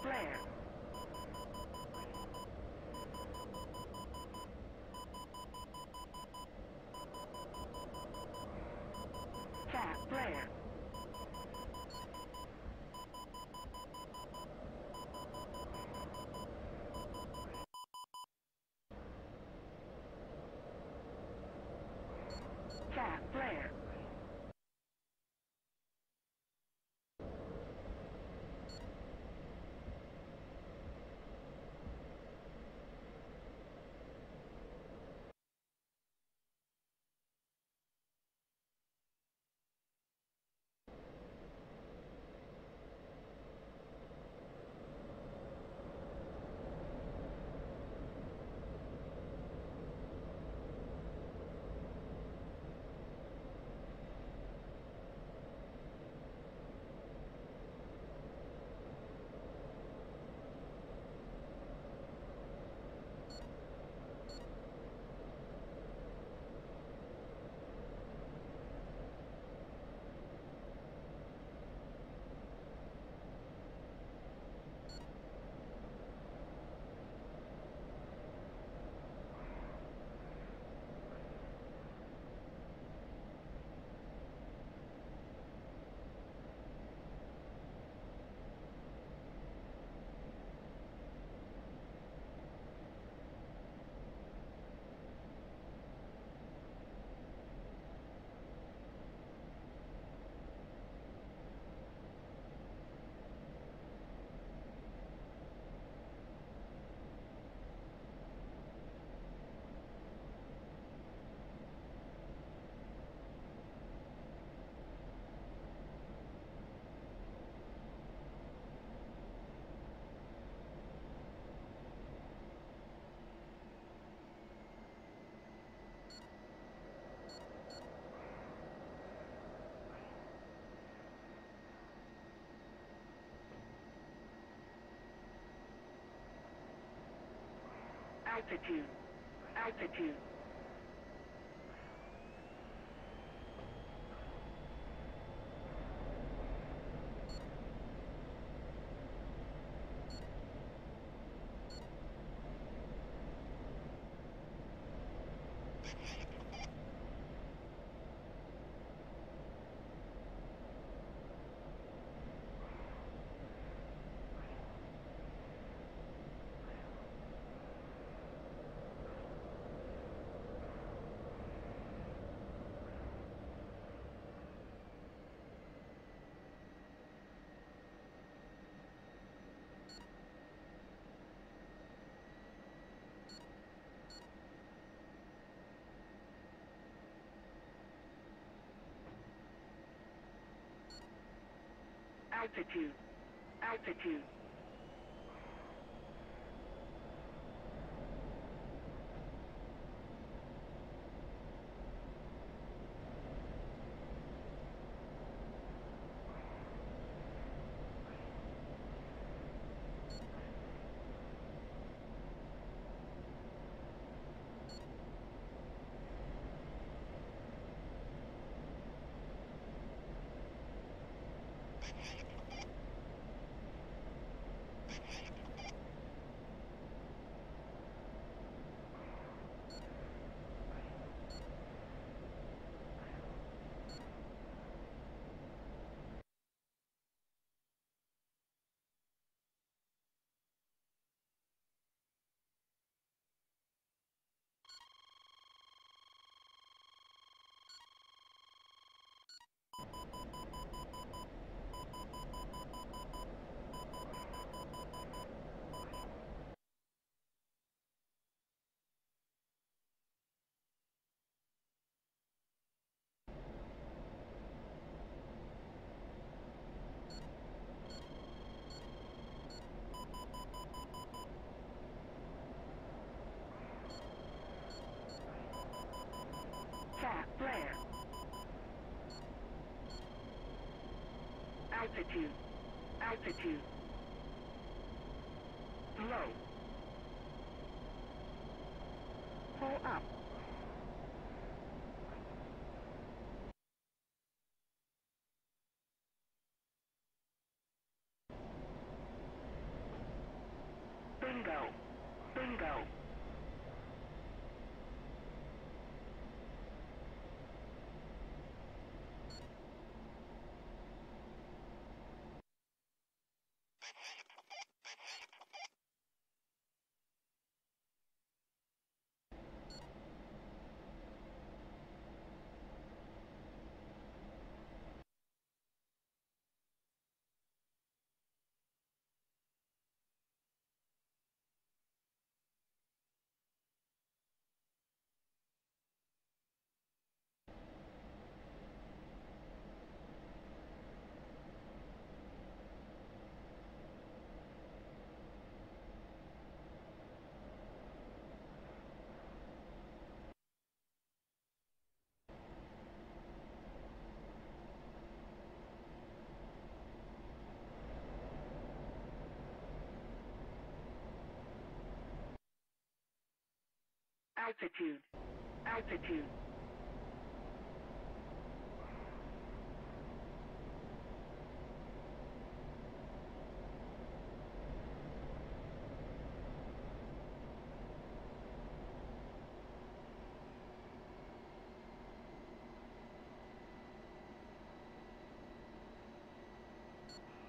flare. Cat flare. Cat flare. Altitude. Altitude. Altitude. Altitude. Cat flare. Altitude. Altitude. Low. Pull up. Altitude. Altitude.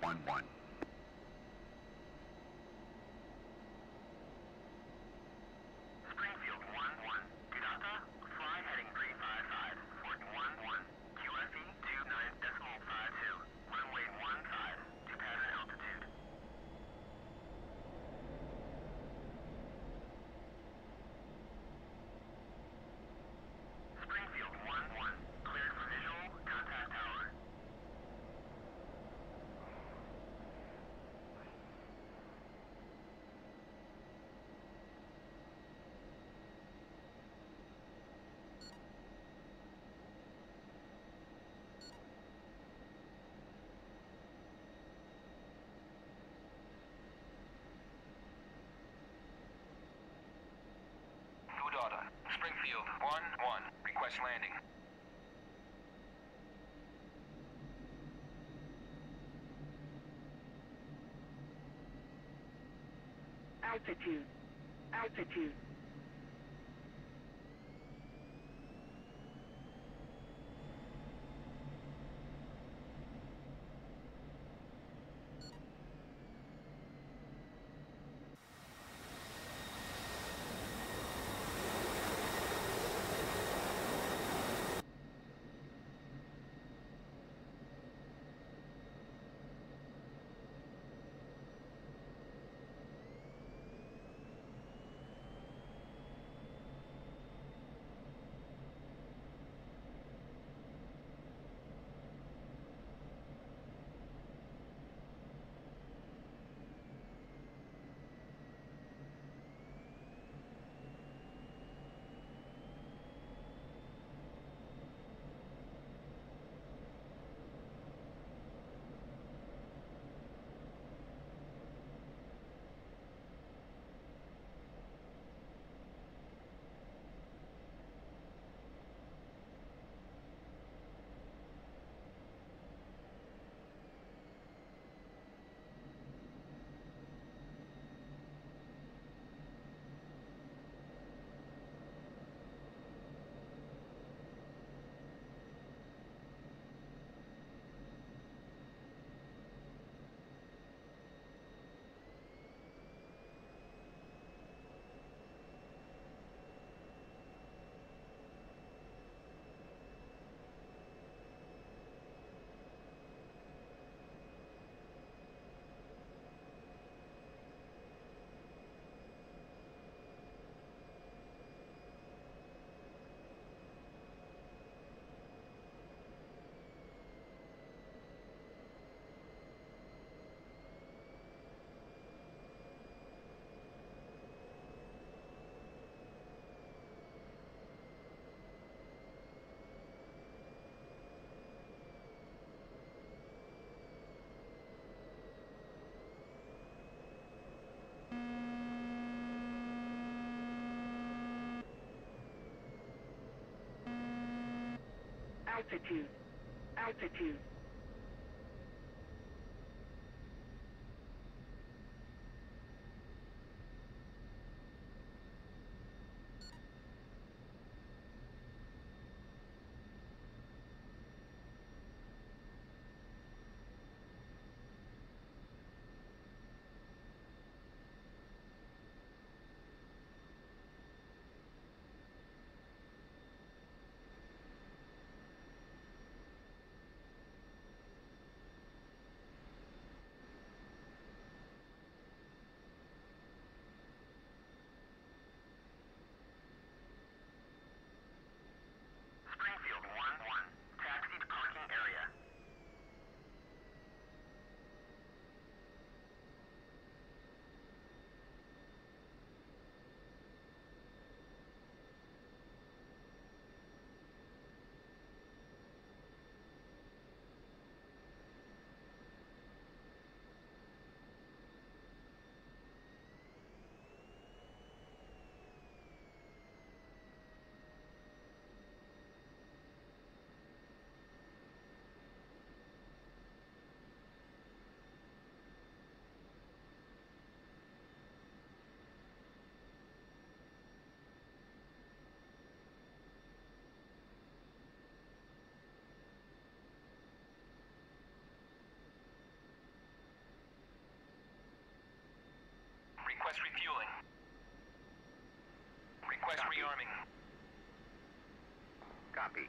One. Springfield 1-1. Gudata, fly heading 355. Fort 1-1. QFE 29.52. Runway 15 to pattern altitude. Springfield 1-1. Cleared for visual. Contact tower. Gudata, Springfield 1-1. Request landing. Altitude. Altitude. Altitude. Altitude. Copy.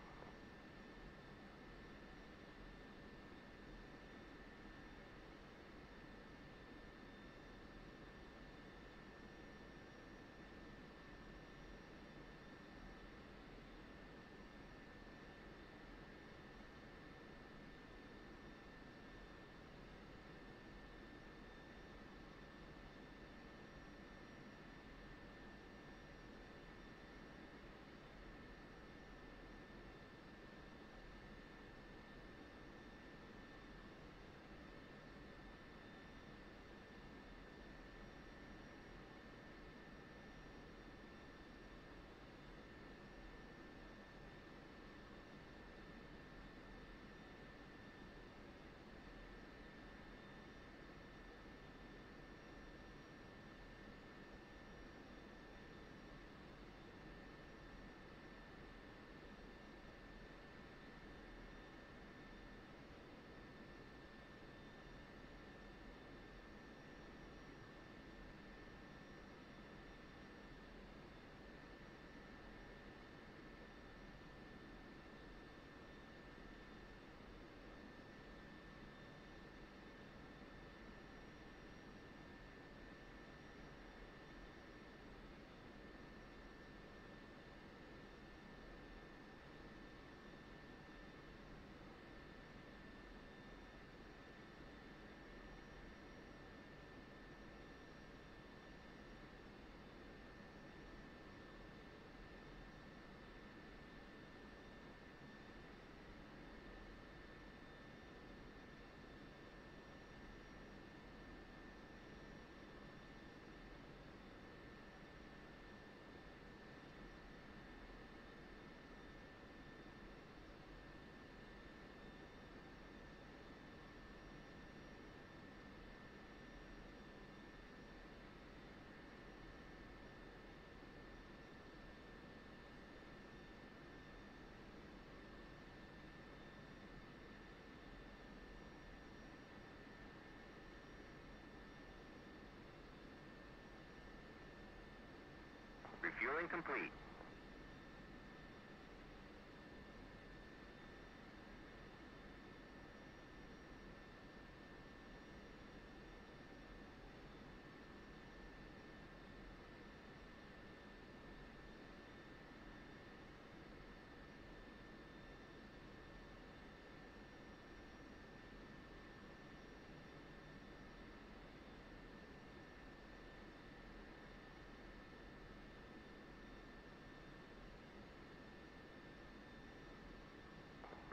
Refueling complete.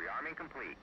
Rearming complete.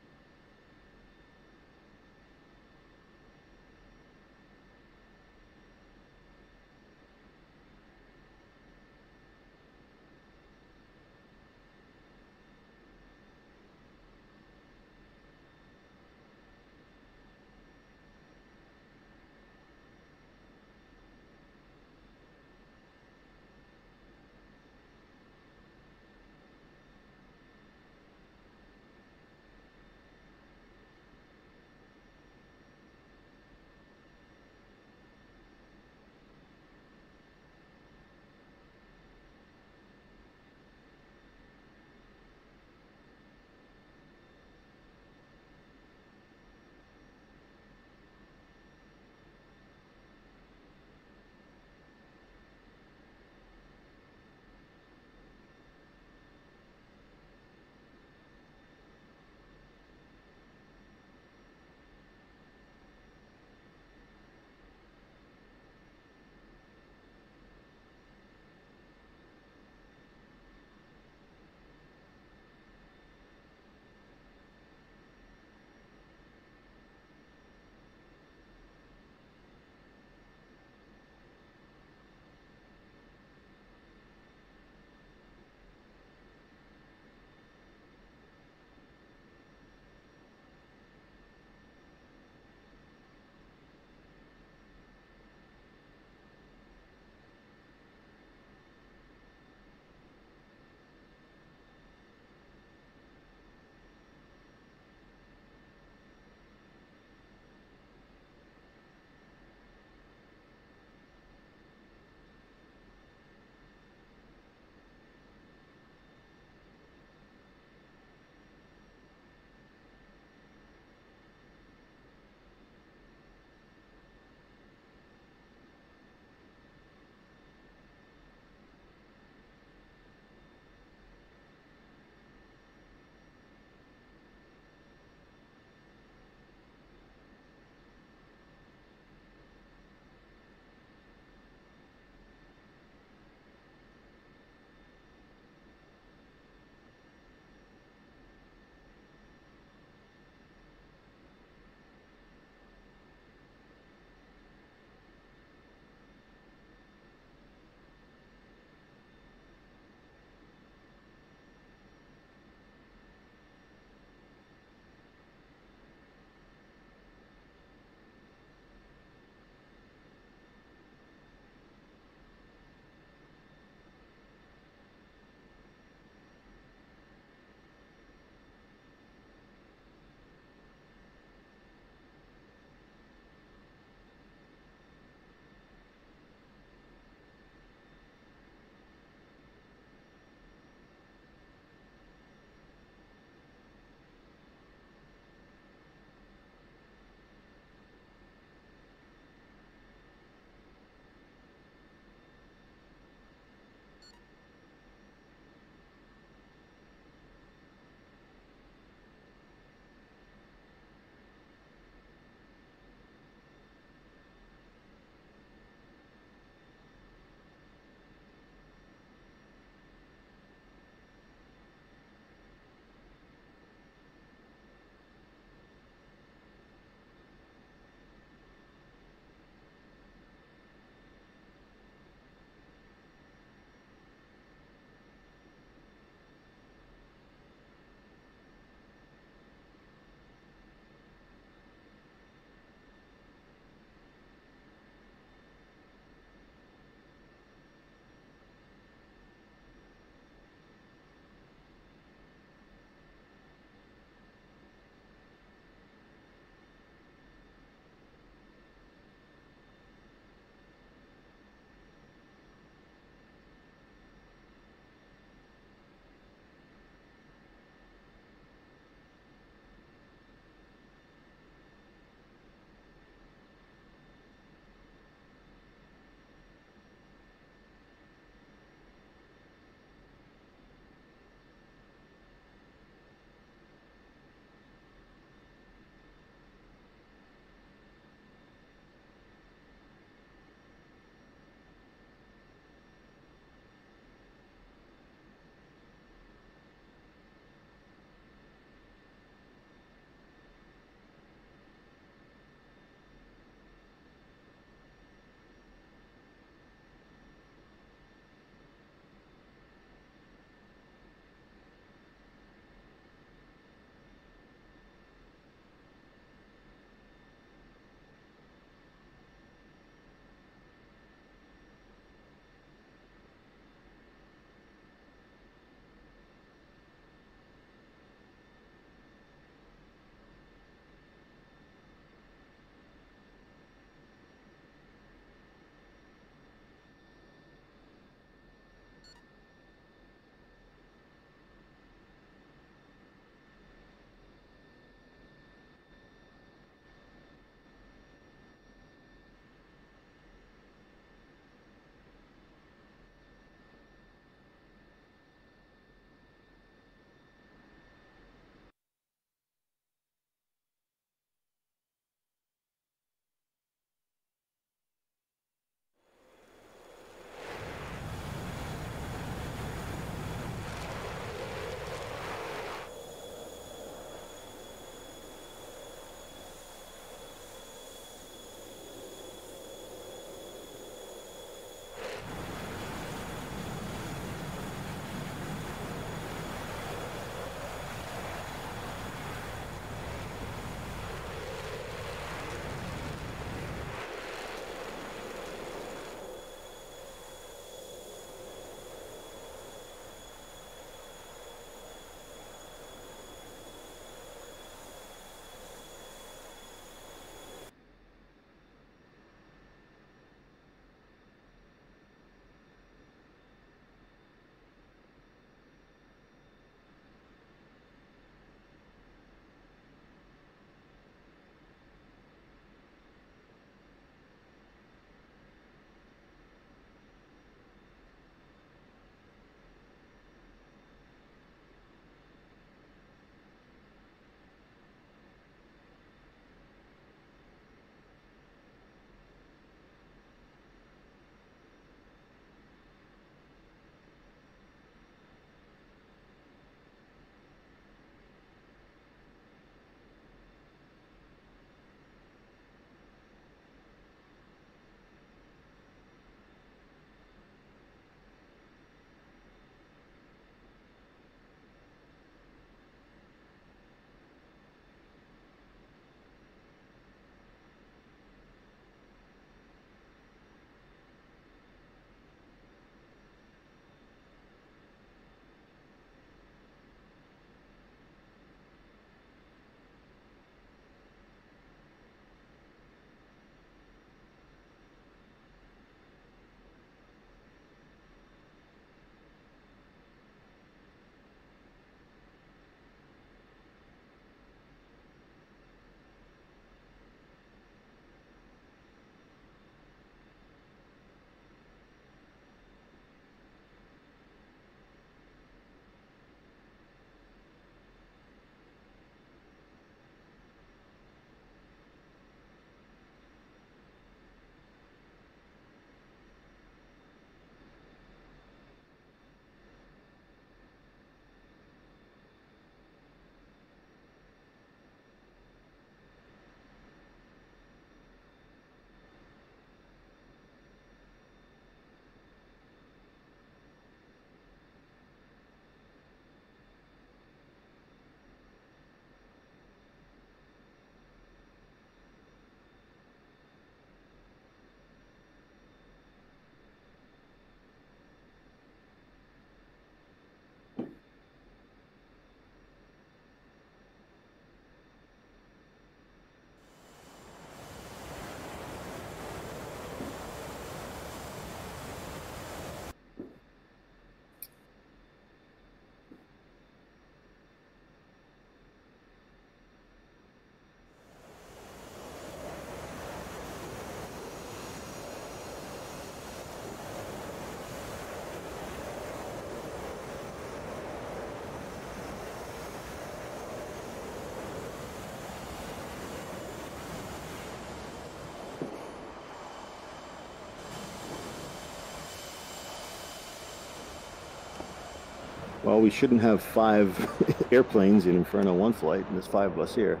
Well, we shouldn't have 5 airplanes in Inferno 1 flight, and there's 5 of us here.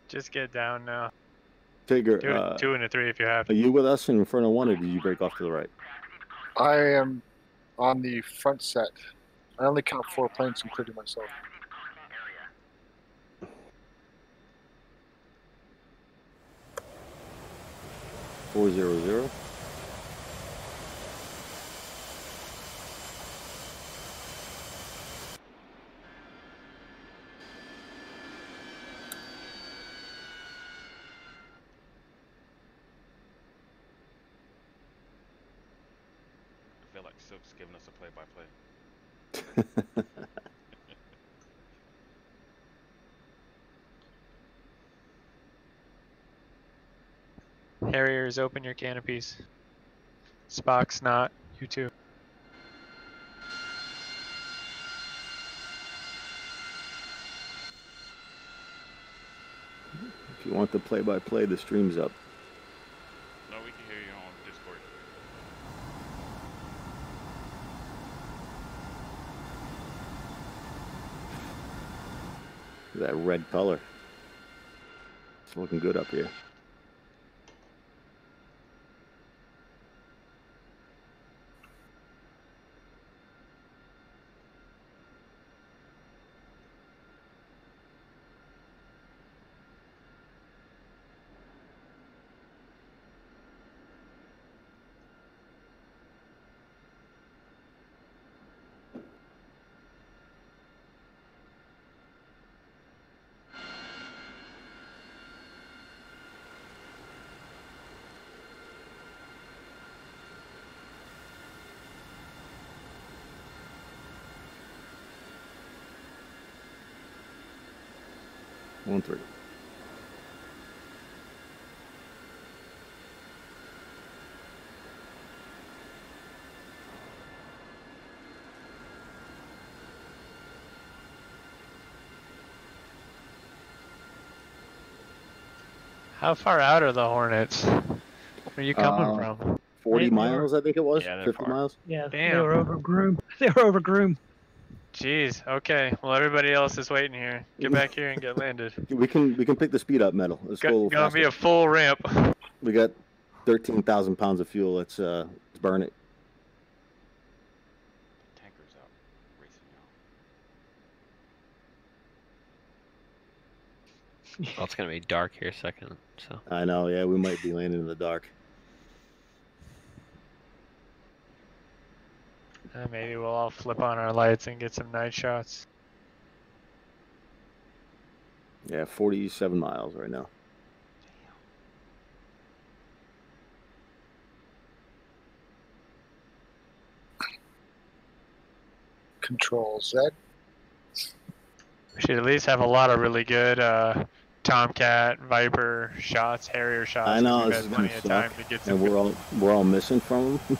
Just get down now. Figure, Do it 2 and a 3 if you have are to. you with us in Inferno 1, or did you break off to the right? I am on the front set. I only count 4 planes, including myself. 400. I feel like Silk's giving us a play-by-play. Harriers, open your canopies. Spock's not. You too. If you want the play-by-play, the stream's up. No, we can hear you on Discord. That red color. It's looking good up here. One, 3. How far out are the Hornets? Where are you coming from? 40 They miles, I think it was. Yeah, they're 50 far. miles. Yeah, they Damn. were over Groom. They were over Groom. Jeez. Okay. Well, everybody else is waiting here. Get back here and get landed. We can pick the speed up, Metal. Let's go a little Gonna faster. be a full ramp. We got 13,000 pounds of fuel. Let's burn it. Tanker's out racing now. Well, it's gonna be dark here second, so. I know, yeah, we might be landing in the dark. Maybe we'll all flip on our lights and get some night shots. Yeah, 47 miles right now. Control Z. We should at least have a lot of really good Tomcat, Viper shots, Harrier shots. I know, We've this had is plenty gonna of time suck. to get some. And we're all missing from them.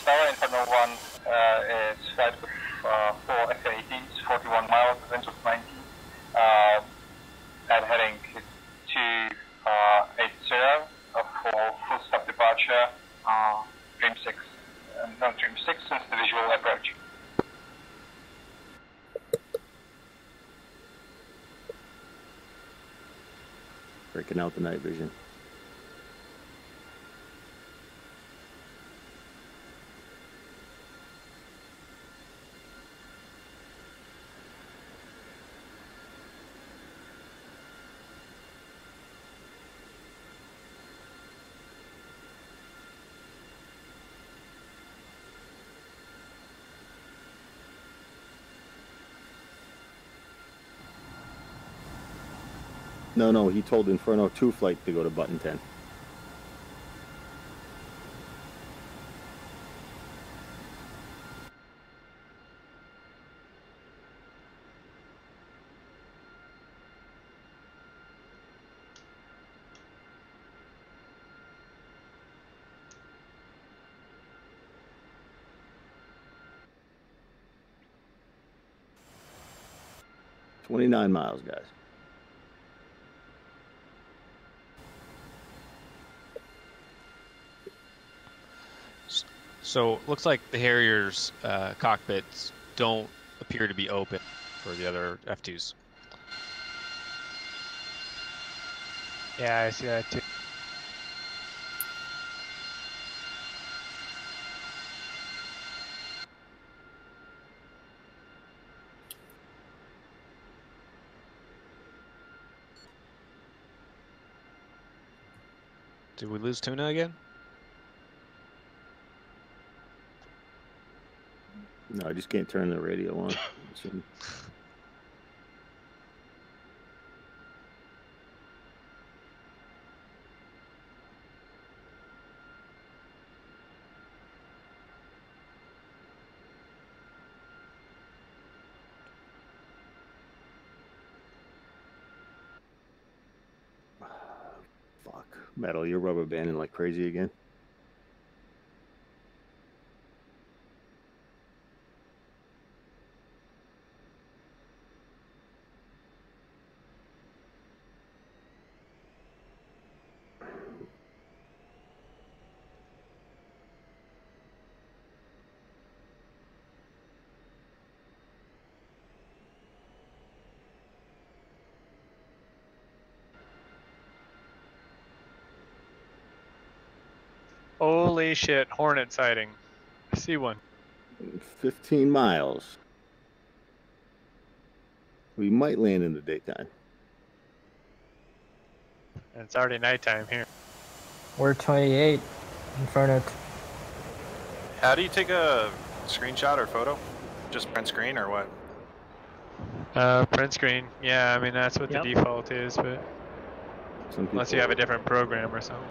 Tower Inferno 1 is flight with 4 F-18s, 41 miles, winds of 19, and heading to 80 for full stop departure, Dream 6, not Dream 6 since the visual approach. Breaking out the night vision. No, he told Inferno 2 flight to go to button 10. 29 miles, guys. So looks like the Harrier's cockpits don't appear to be open for the other F2s. Yeah, I see that too. Did we lose Tuna again? No, I just can't turn the radio on. Fuck. Metal, you're rubber banding like crazy again. Holy shit, Hornet sighting. I see one. 15 miles. We might land in the daytime. And it's already nighttime here. We're 28 in front of. How do you take a screenshot or photo? Just print screen or what? Print screen. Yeah, I mean that's what the default is, but unless you have a different program or something.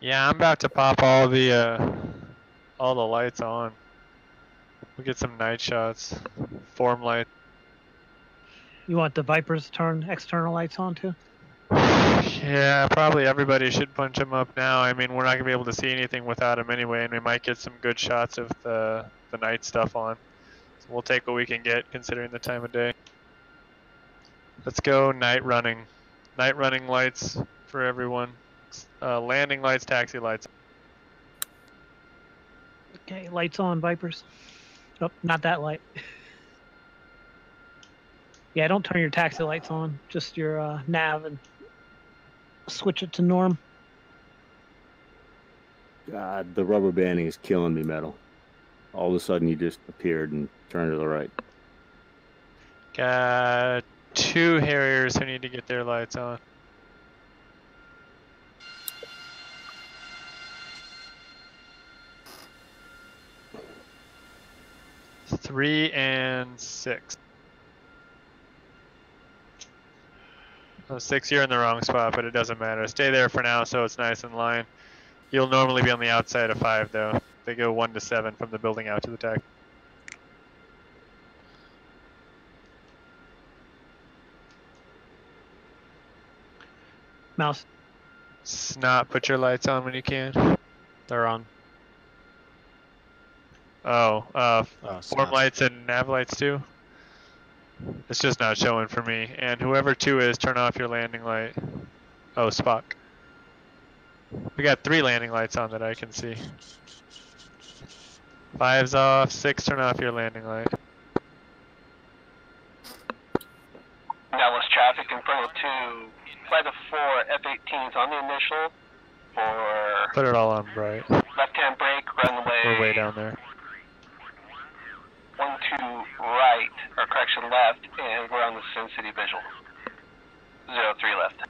Yeah, I'm about to pop all the lights on. We'll get some night shots. Form light. You want the Vipers to turn external lights on too? Yeah, probably everybody should punch them up now. I mean, we're not gonna be able to see anything without them anyway, and we might get some good shots of the night stuff on. So we'll take what we can get considering the time of day. Let's go night running. Night running lights for everyone. Landing lights, taxi lights. Okay, lights on, Vipers. Oh, not that light. Yeah, don't turn your taxi lights on. Just your nav and switch it to norm. God, the rubber banding is killing me, Metal. All of a sudden you just appeared and turned to the right. Got 2 Harriers who need to get their lights on. Three and 6. Oh, 6, you're in the wrong spot, but it doesn't matter. Stay there for now so it's nice and line. You'll normally be on the outside of 5 though. They go 1 to 7 from the building out to the tag. Mouse. Snot, put your lights on when you can. They're on. Oh, form Snot. lights and nav lights too? It's just not showing for me. And whoever 2 is, turn off your landing light. Oh, Spock. We got 3 landing lights on that I can see. 5's off, 6, turn off your landing light. Dallas traffic in front of 2. Flight of 4 F-18s on the initial for Put it all on bright. left-hand brake, runway. We're way down there. 12 right, or correction left, and we're on the Sin City visual. 03 left.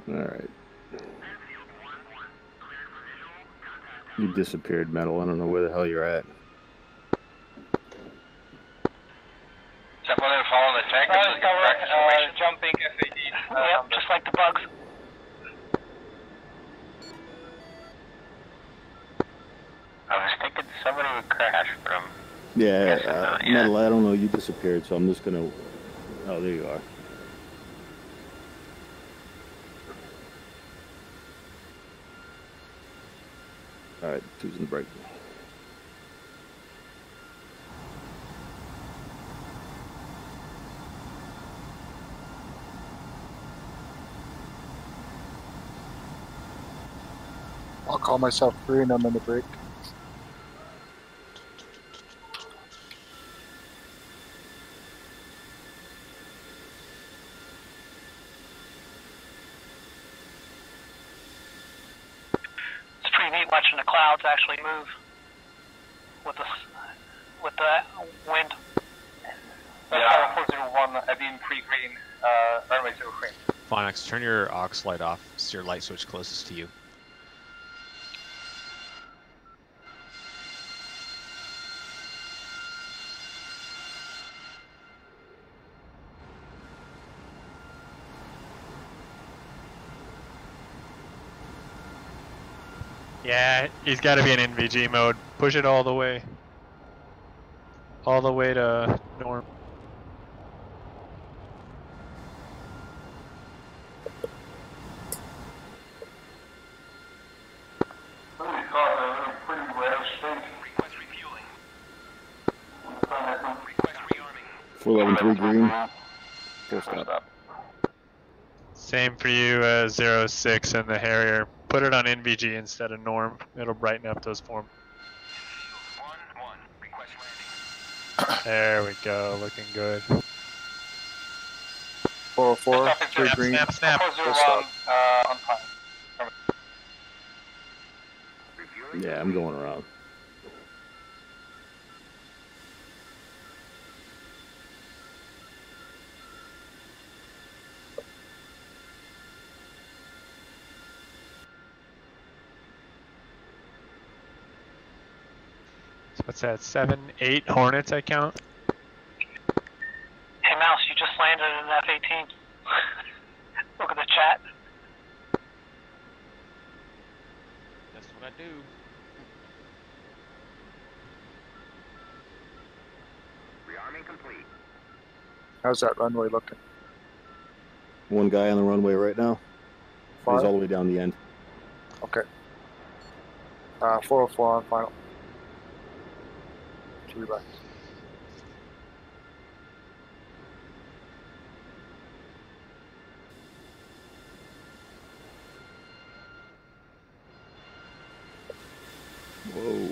All right. You disappeared, Metal. I don't know where the hell you're at. Except for them following the tank. Jumping FAD. Yep, just like the bugs. I was thinking somebody would crash from. Yeah, Metal, I don't know. You disappeared, so I'm just gonna. Oh, there you are. All right, two's in the break. I'll call myself free and I'm in the break. It's pretty neat watching the clouds actually move with the wind. Yeah. 401, I've been pre-green, runway 03. Phoenix, turn your aux light off. It's your light switch closest to you. Yeah, he's got to be in NVG mode. Push it all the way. All the way to norm. Request refueling. Request rearming. 411 green. Full stop. Same for you as 06 and the Harrier. Put it on NVG instead of norm. It'll brighten up those forms. 1-1. Request landing. There we go. Looking good. 404, free Snap, green. snap, snap. Full stop. On fire. Yeah, I'm going around. So what's that? 7, 8 Hornets I count? Hey Mouse, you just landed in an F-18. Look at the chat. That's what I do. Rearming complete. How's that runway looking? One guy on the runway right now. He's all the way down the end. Okay. 404 on final. 3 left. Whoa.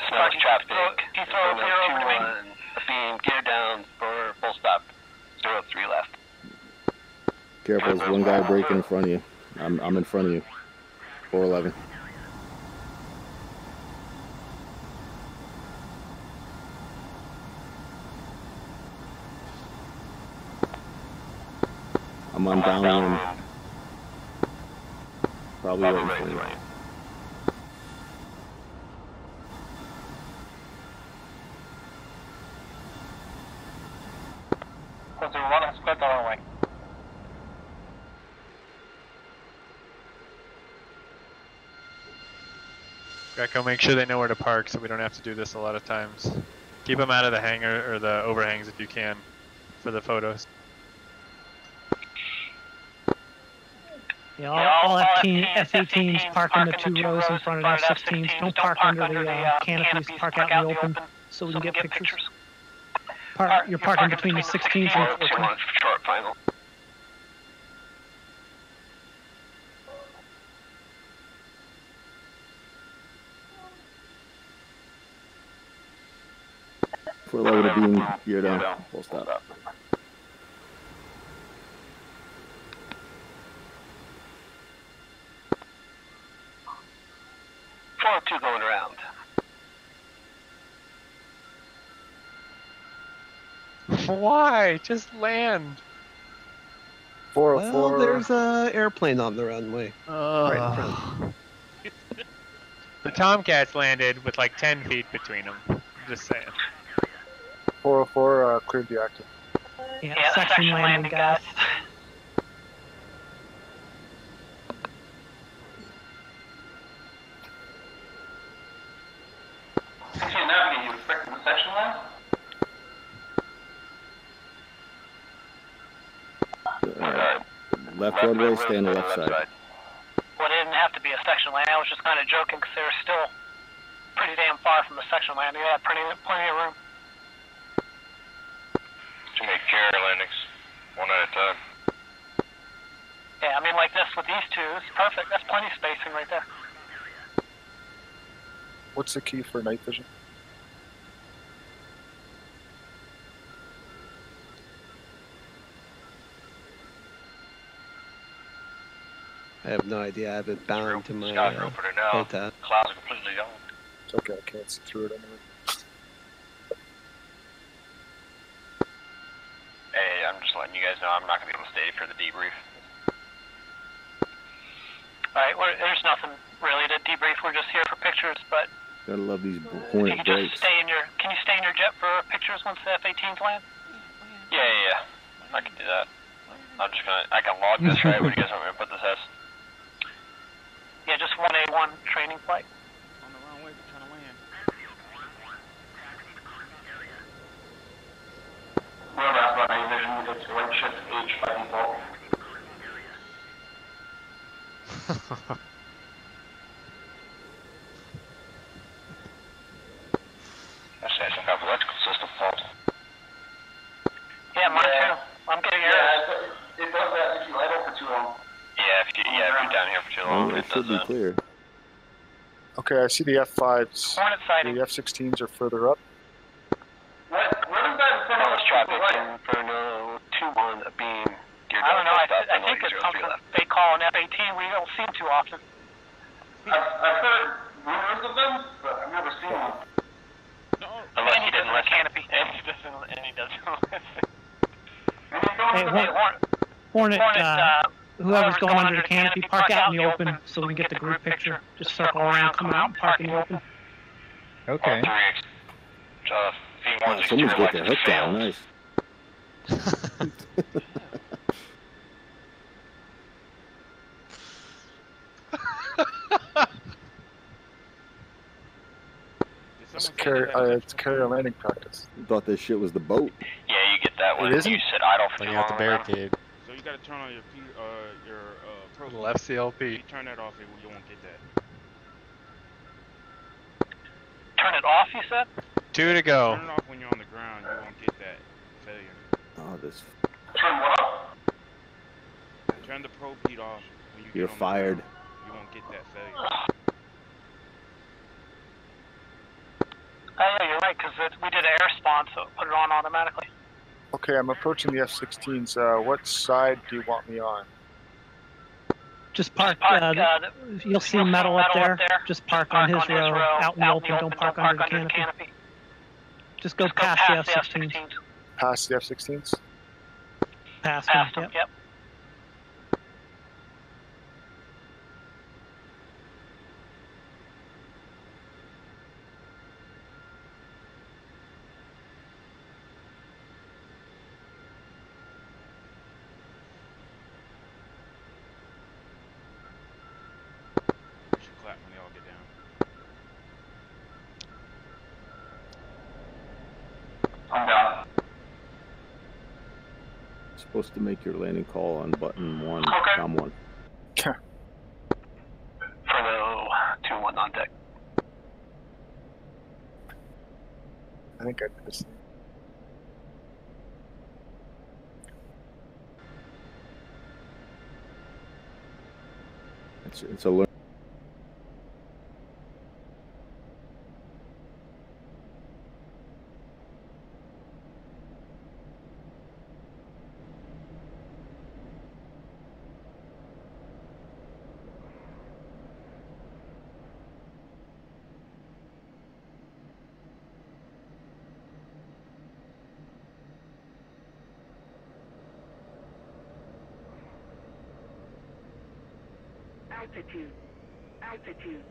Smoke traffic. Can you throw a clear over to me? Beam, gear down for full stop. 03 left. Careful, there's one guy breaking in front of you. I'm in front of you. 411. I'm on downwind. Probably right in front of you. Split the runway. Greco, make sure they know where to park so we don't have to do this a lot of times. Keep them out of the hangar or the overhangs if you can for the photos. Yeah, all F-18s park in the 2 rows in front of F-16s. Don't park under the canopies. Park out in the open so we can get pictures. You're parking between the 16s and the 14s. Short final. For low to beam, gear down. Full stop. Two going around. Why? Just land. 404. Well, there's a airplane on the runway. Right in front. The Tomcats landed with like 10 feet between them. Just saying. 404 cleared the active. Yeah, section landing, guys. Since you navigate, you expecting the section land? Left roadway, stay on the left side. Well, it didn't have to be a section land. I was just kind of joking because they were still pretty damn far from the section landing. They had plenty of room. To make carrier landings, one at a time. Yeah, I mean, like this with these two, it's perfect. That's plenty of spacing right there. What's the key for night vision? I have no idea. I have it bound to my For now. photo. Clouds are completely gone. It's okay, I can't see through it anyway. Hey, I'm just letting you guys know I'm not going to be able to stay for the debrief. Alright, there's nothing really to debrief. We're just here for pictures, but Gotta love these you Hornet can brakes. just stay in your. Can you stay in your jet for pictures once the F-18s land? Yeah. I can do that. I can log this, right? What do you guys want me to put this as? Yeah, just 1A1 training flight. On the wrong way, trying to land. Remember, that's about night vision. It's right shift H by default. Actually, I think I have electrical system fault. Yeah, mine too. I'm getting errors. It does that if you idle for too long. Yeah, if you're down here for too long, It it should does be that. clear. Okay, I see the F5s. Hornet sighting. The F-16s are further up. What is that in front of us? Traffic for no 2-1 beam. I don't know. I think it's something they call an F-18. We don't see them too often. I've heard rumors of them, but I've never seen one. Unless he didn't listen. Canopy. And he doesn't listen. Hey, Hornet, whoever's going under the canopy, park out in the open so we can get the group picture. Just circle around, come out, and park in the open. Okay. Oh, someone's got their hook down. Nice. It's carrier landing practice. You thought this shit was the boat. Yeah, you get that one. It isn't? You sit idle for When too you have long. the barricade. So you gotta turn on your pro. Left CLP. You turn that off, you won't get that. Turn it off, you said? 2 to go. Turn it off when you're on the ground. You won't get that failure. Oh, this. Turn what off? Turn the probe heat off when you You're get on fired. The ground. You won't get that failure. Oh, yeah, you're right, because we did air spawn, so it put it on automatically. Okay, I'm approaching the F-16s. What side do you want me on? Just park. You'll see metal up there. Just park on his row, out in the open. Don't park under the canopy. Just go past the F-16s. Past the F-16s? Past them. Yep. You should clap when they all get down. I'm down. Supposed to make your landing call on button 1, Okay. com 1. Furlough 2-1 on deck. I think I missed it. It's a learn. Altitude. Altitude.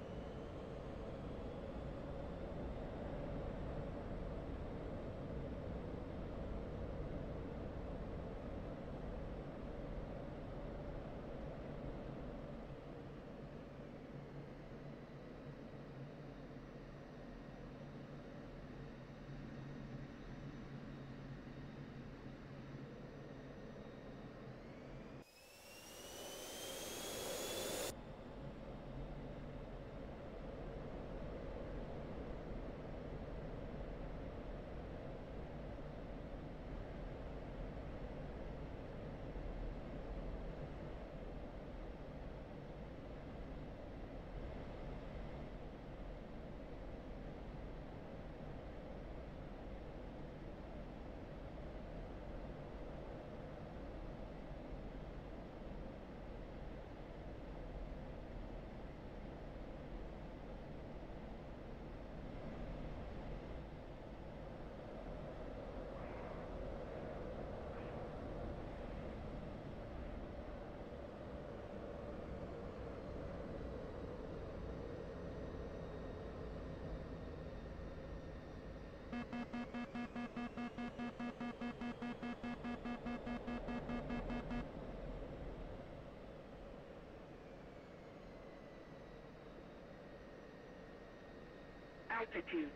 Altitude.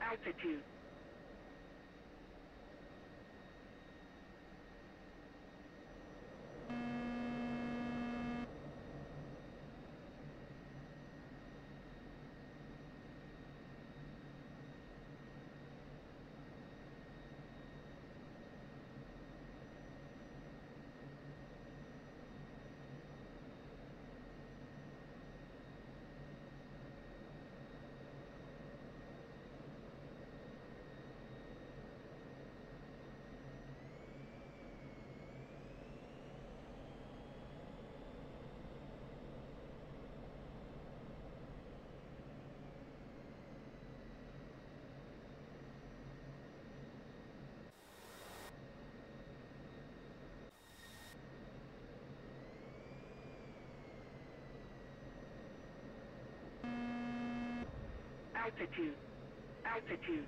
Altitude. Altitude. Altitude.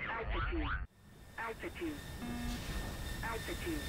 Altitude. Altitude. Altitude.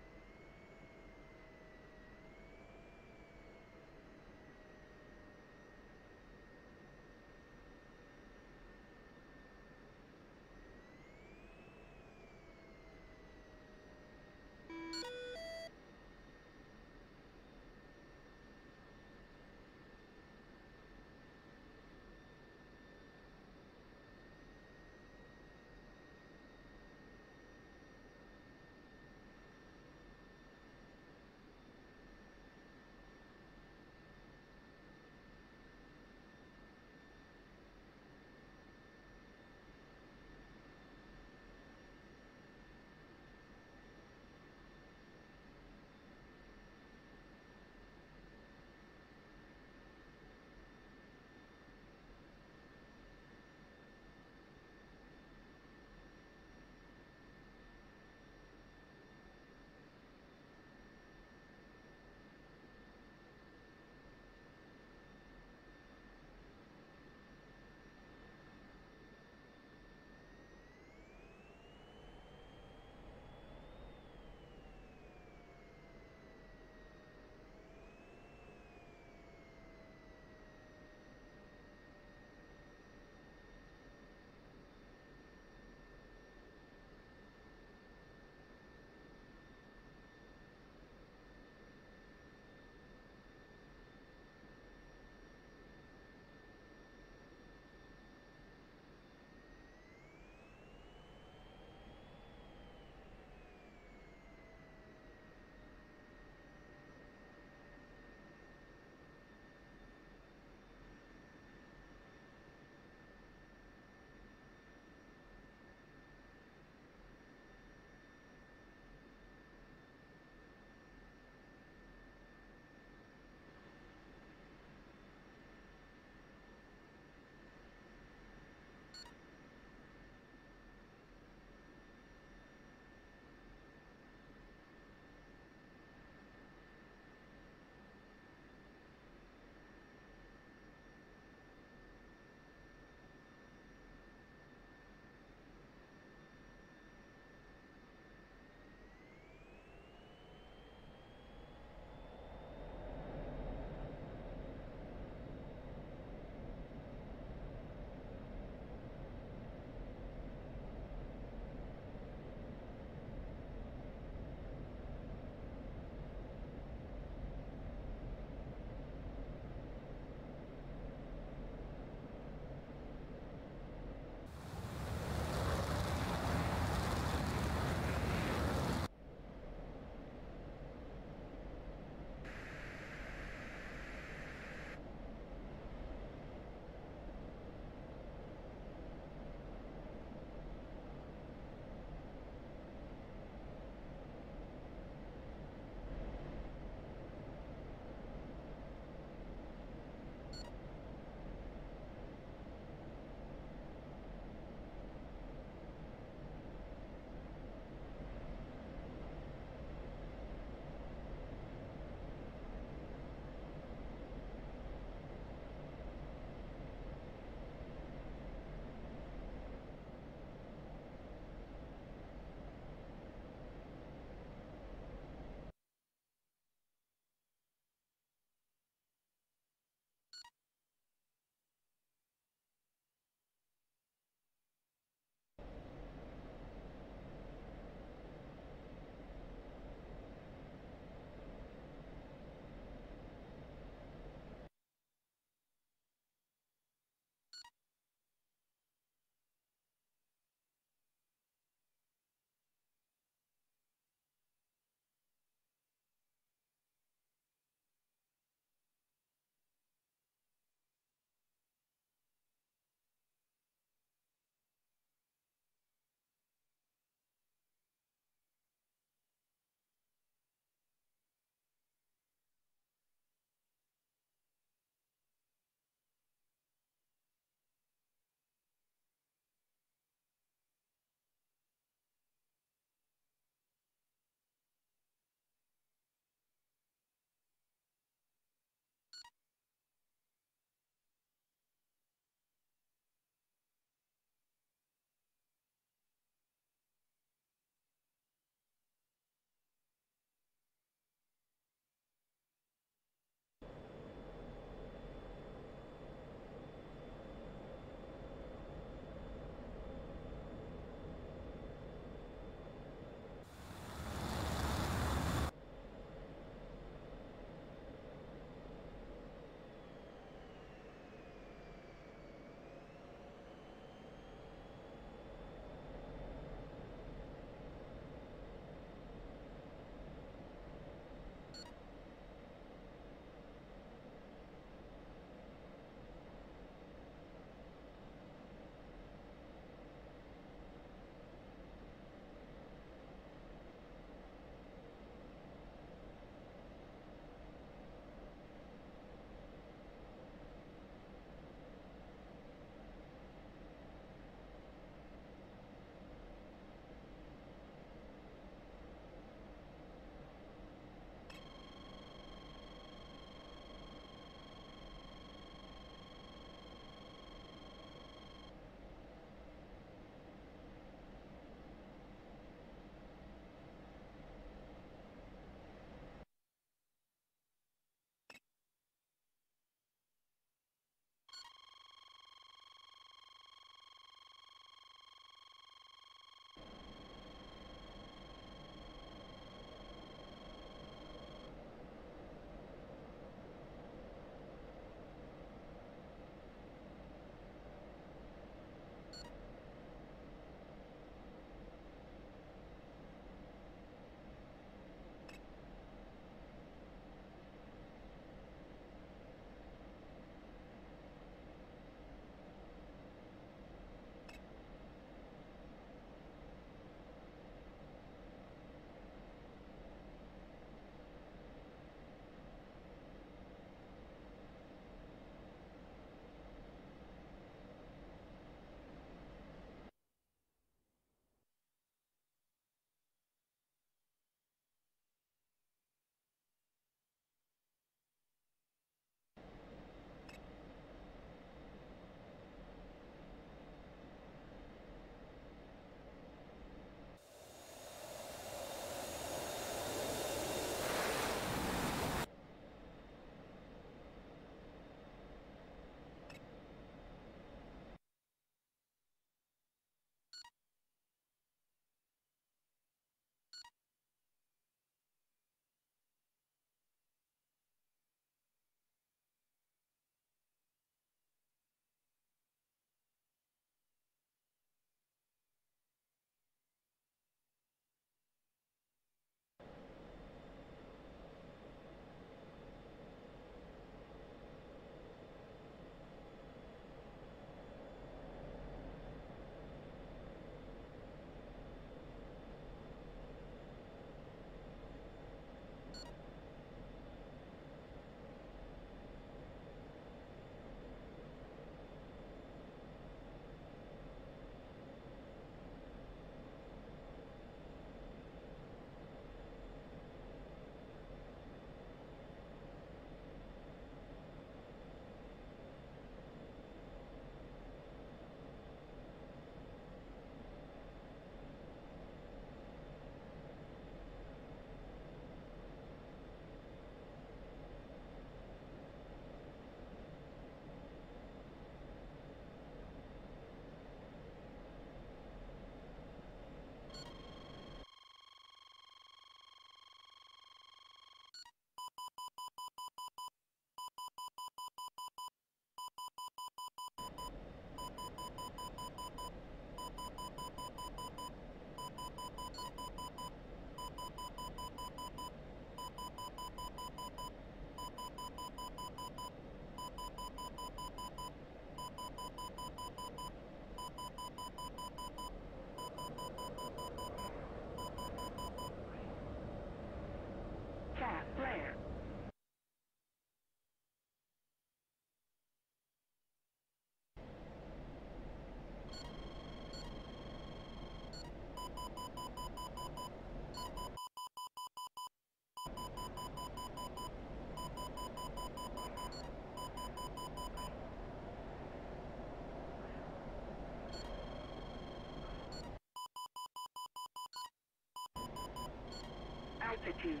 Altitude.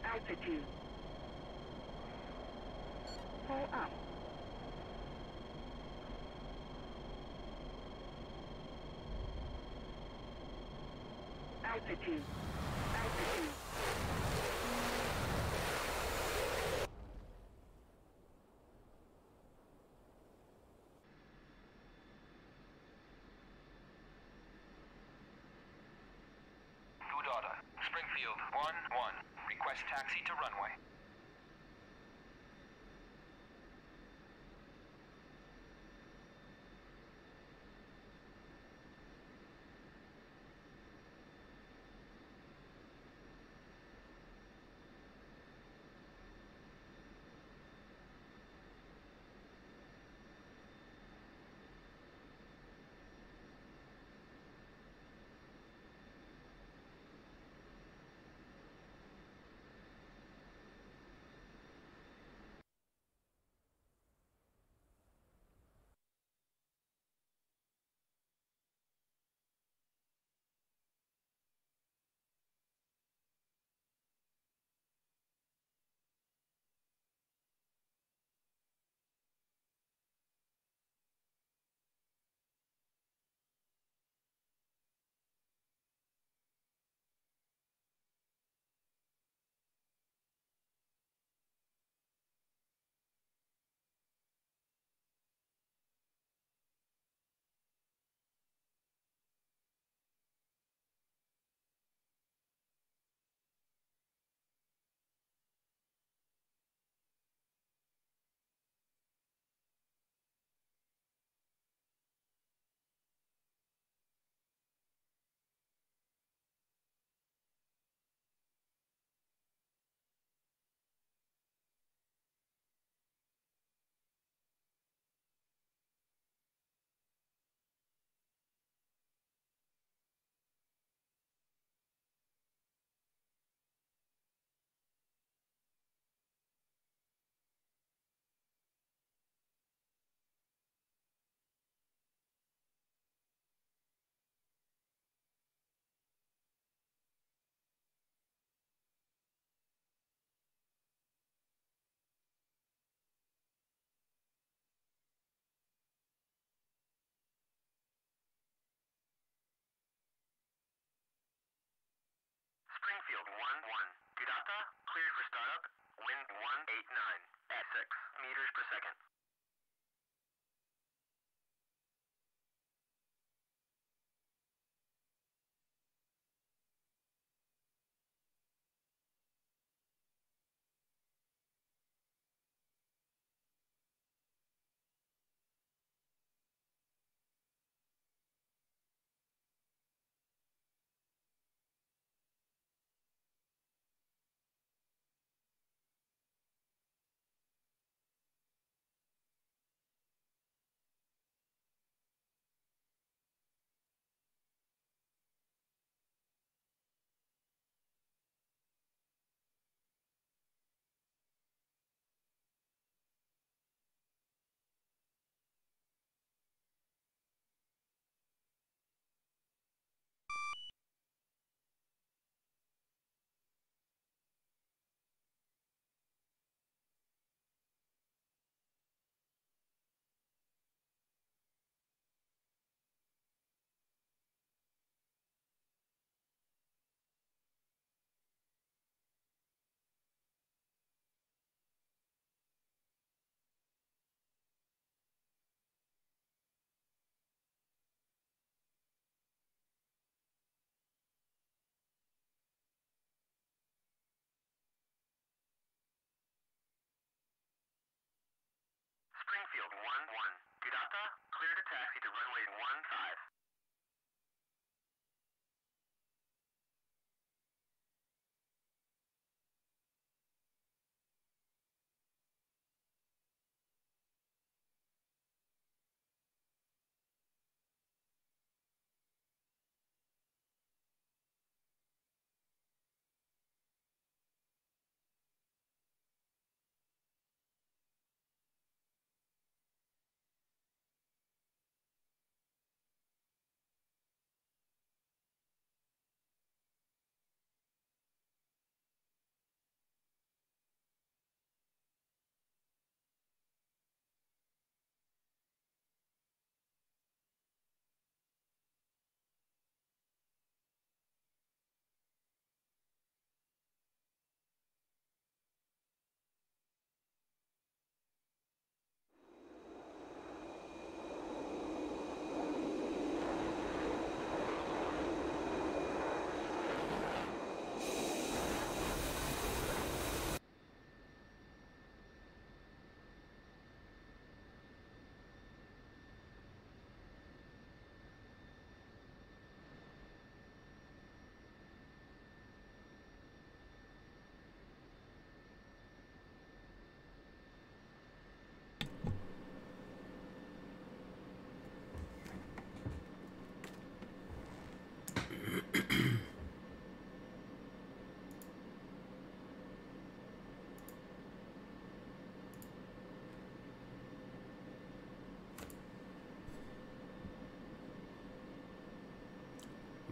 Altitude. Pull up. Altitude. Altitude. Good order. Springfield 1-1. Request taxi to runway. Springfield 1-1. Gidata, cleared for startup. Wind 189 at 6 meters per second. Springfield 1-1. Gidata, cleared a taxi to runway 15.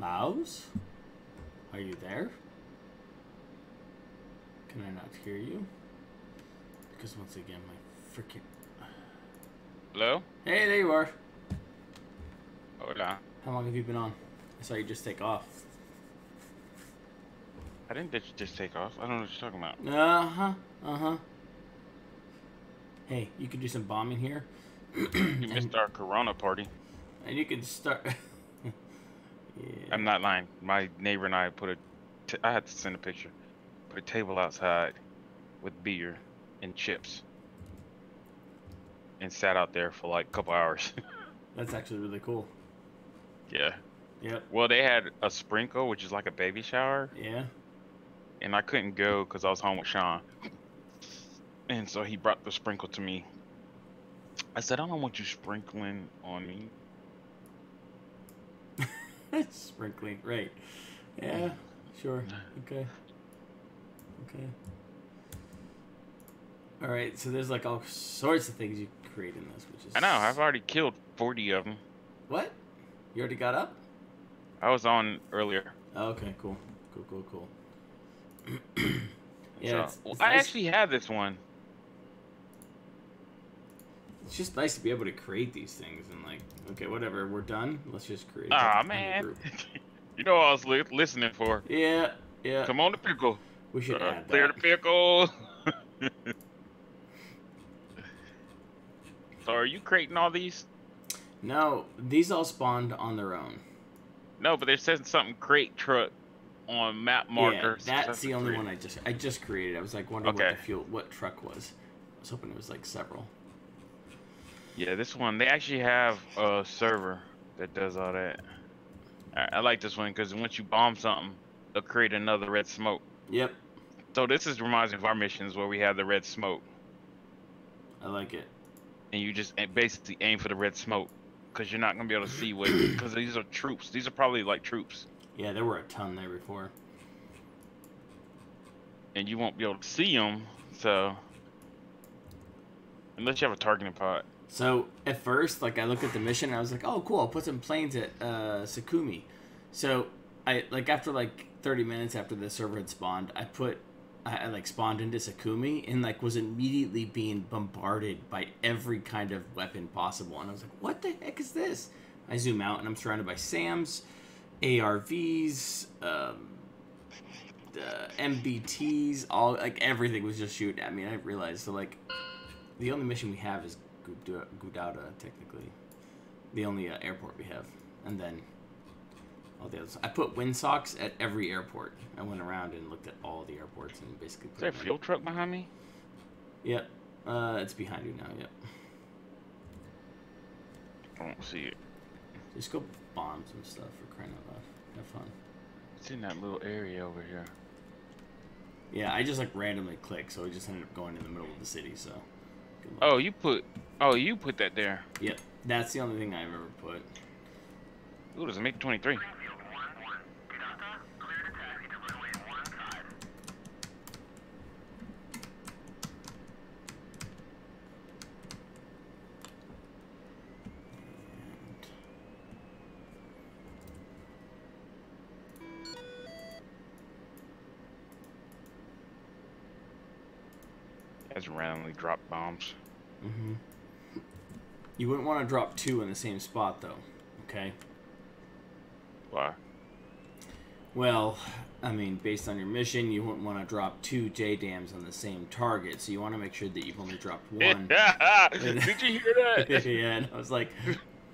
Mouse? Are you there? Can I not hear you? Because once again, my freaking... Hello? Hey, there you are. Hola. How long have you been on? I saw you just take off. I didn't just take off. I don't know what you're talking about. Uh-huh. Hey, you could do some bombing here. You missed our Corona party. And you could start... Yeah. I'm not lying. My neighbor and I I had to send a picture. Put a table outside with beer and chips. And sat out there for like a couple hours. That's actually really cool. Yeah. Yep. Well, they had a sprinkle, which is like a baby shower. Yeah. And I couldn't go because I was home with Sean. And so he brought the sprinkle to me. I said, I don't want you sprinkling on me. Sprinkling, right. Yeah, sure. Okay. Alright, so there's like all sorts of things you can create in this, which is... I know, I've already killed 40 of them. What? You already got up? I was on earlier. Oh, okay, cool. Cool. Yeah, so, it's I nice. actually have this one. It's just nice to be able to create these things and like, okay, whatever, we're done. Let's just create. Ah, man. You know what I was listening for. Yeah. Come on the pickle. We should add clear that. the pickle. So are you creating all these? No, these all spawned on their own. No, but there says something crate truck on map markers. Yeah, that's the only one I just created. I was like wondering what truck was. I was hoping it was like several. Yeah, this one, they actually have a server that does all that. I like this one because once you bomb something, they'll create another red smoke. Yep. So this reminds me of our missions where we have the red smoke. I like it. And you just basically aim for the red smoke because you're not going to be able to see what, because these are troops. These are probably like troops. Yeah, there were a ton there before. And you won't be able to see them, so... Unless you have a targeting pod. So, at first, like, I looked at the mission and I was like, oh, cool, I'll put some planes at Sakumi. So, after, 30 minutes after the server had spawned, I spawned into Sakumi and, was immediately being bombarded by every kind of weapon possible. And I was like, what the heck is this? I zoom out and I'm surrounded by SAMs, ARVs, MBTs, all, everything was just shooting at me. And I realized, so, the only mission we have is Gudauda, technically. The only airport we have. And then all the others. I put windsocks at every airport. I went around and looked at all the airports and basically put... Is there a fuel truck behind me? Yep. It's behind you now, yep. I don't see it. Just go bomb some stuff for crying out loud. Have fun. It's in that little area over here. Yeah, I just randomly clicked, so it just ended up going in the middle of the city, so... Oh, you put that there. Yep, that's the only thing I've ever put. Ooh, there's a MiG-23. As randomly drop bombs. Mm-hmm. You wouldn't want to drop two in the same spot, though. Okay? Why? Well, I mean, based on your mission, you wouldn't want to drop two JDAMs on the same target, so you want to make sure that you've only dropped one. Did you hear that? Yeah, and I was like,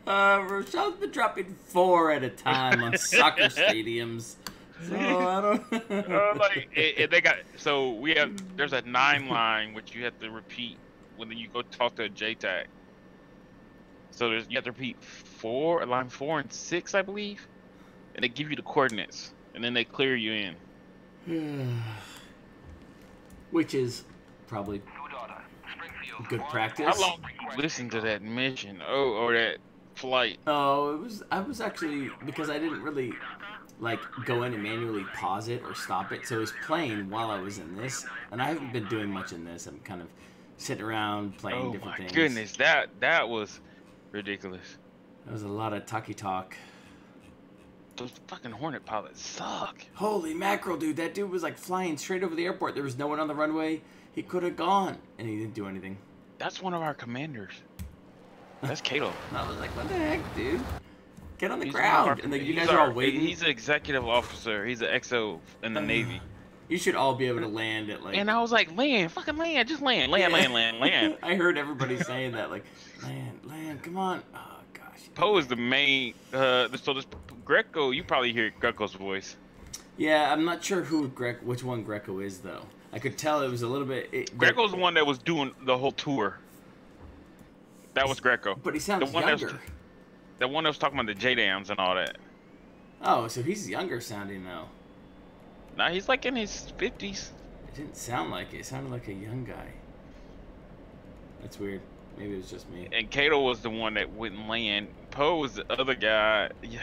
Rochelle's been dropping 4 at a time on soccer stadiums. So I don't. They got, so we have, there's a 9 line which you have to repeat when you go talk to a JTAC. So you have to repeat line 4 and 6, I believe, and they give you the coordinates, and then they clear you in. Which is probably good practice. How long did you listen to that mission? Or that flight? Oh, I was actually, because I didn't really go in and manually pause it or stop it, so it was playing while I was in this, and I haven't been doing much in this. I'm kind of sitting around playing different things. Oh my goodness, that was ridiculous. That was a lot of talky talk. those fucking Hornet pilots suck. Holy mackerel, dude! That dude was like flying straight over the airport. There was no one on the runway. He could have gone, and he didn't do anything. That's one of our commanders. That's Cato. I was like, what the heck, dude? Get on the He's ground. And like, you guys are all waiting. He's an executive officer. He's an XO in the Navy. You should all be able to land at like. And I was like, land, fucking land, just land, land. I heard everybody saying that, like, land, come on. Oh gosh. Poe is the main. So this Greco, you probably hear Greco's voice. Yeah, I'm not sure which one Greco is though. I could tell it was a little bit. Greco's the one that was doing the whole tour. That was Greco. But he sounds younger. The one that was talking about the J-Dams and all that. Oh, so he's younger sounding though. Nah, he's like in his 50s. It didn't sound like it. It sounded like a young guy. That's weird. Maybe it was just me. And Cato was the one that wouldn't land. Poe was the other guy. Yeah.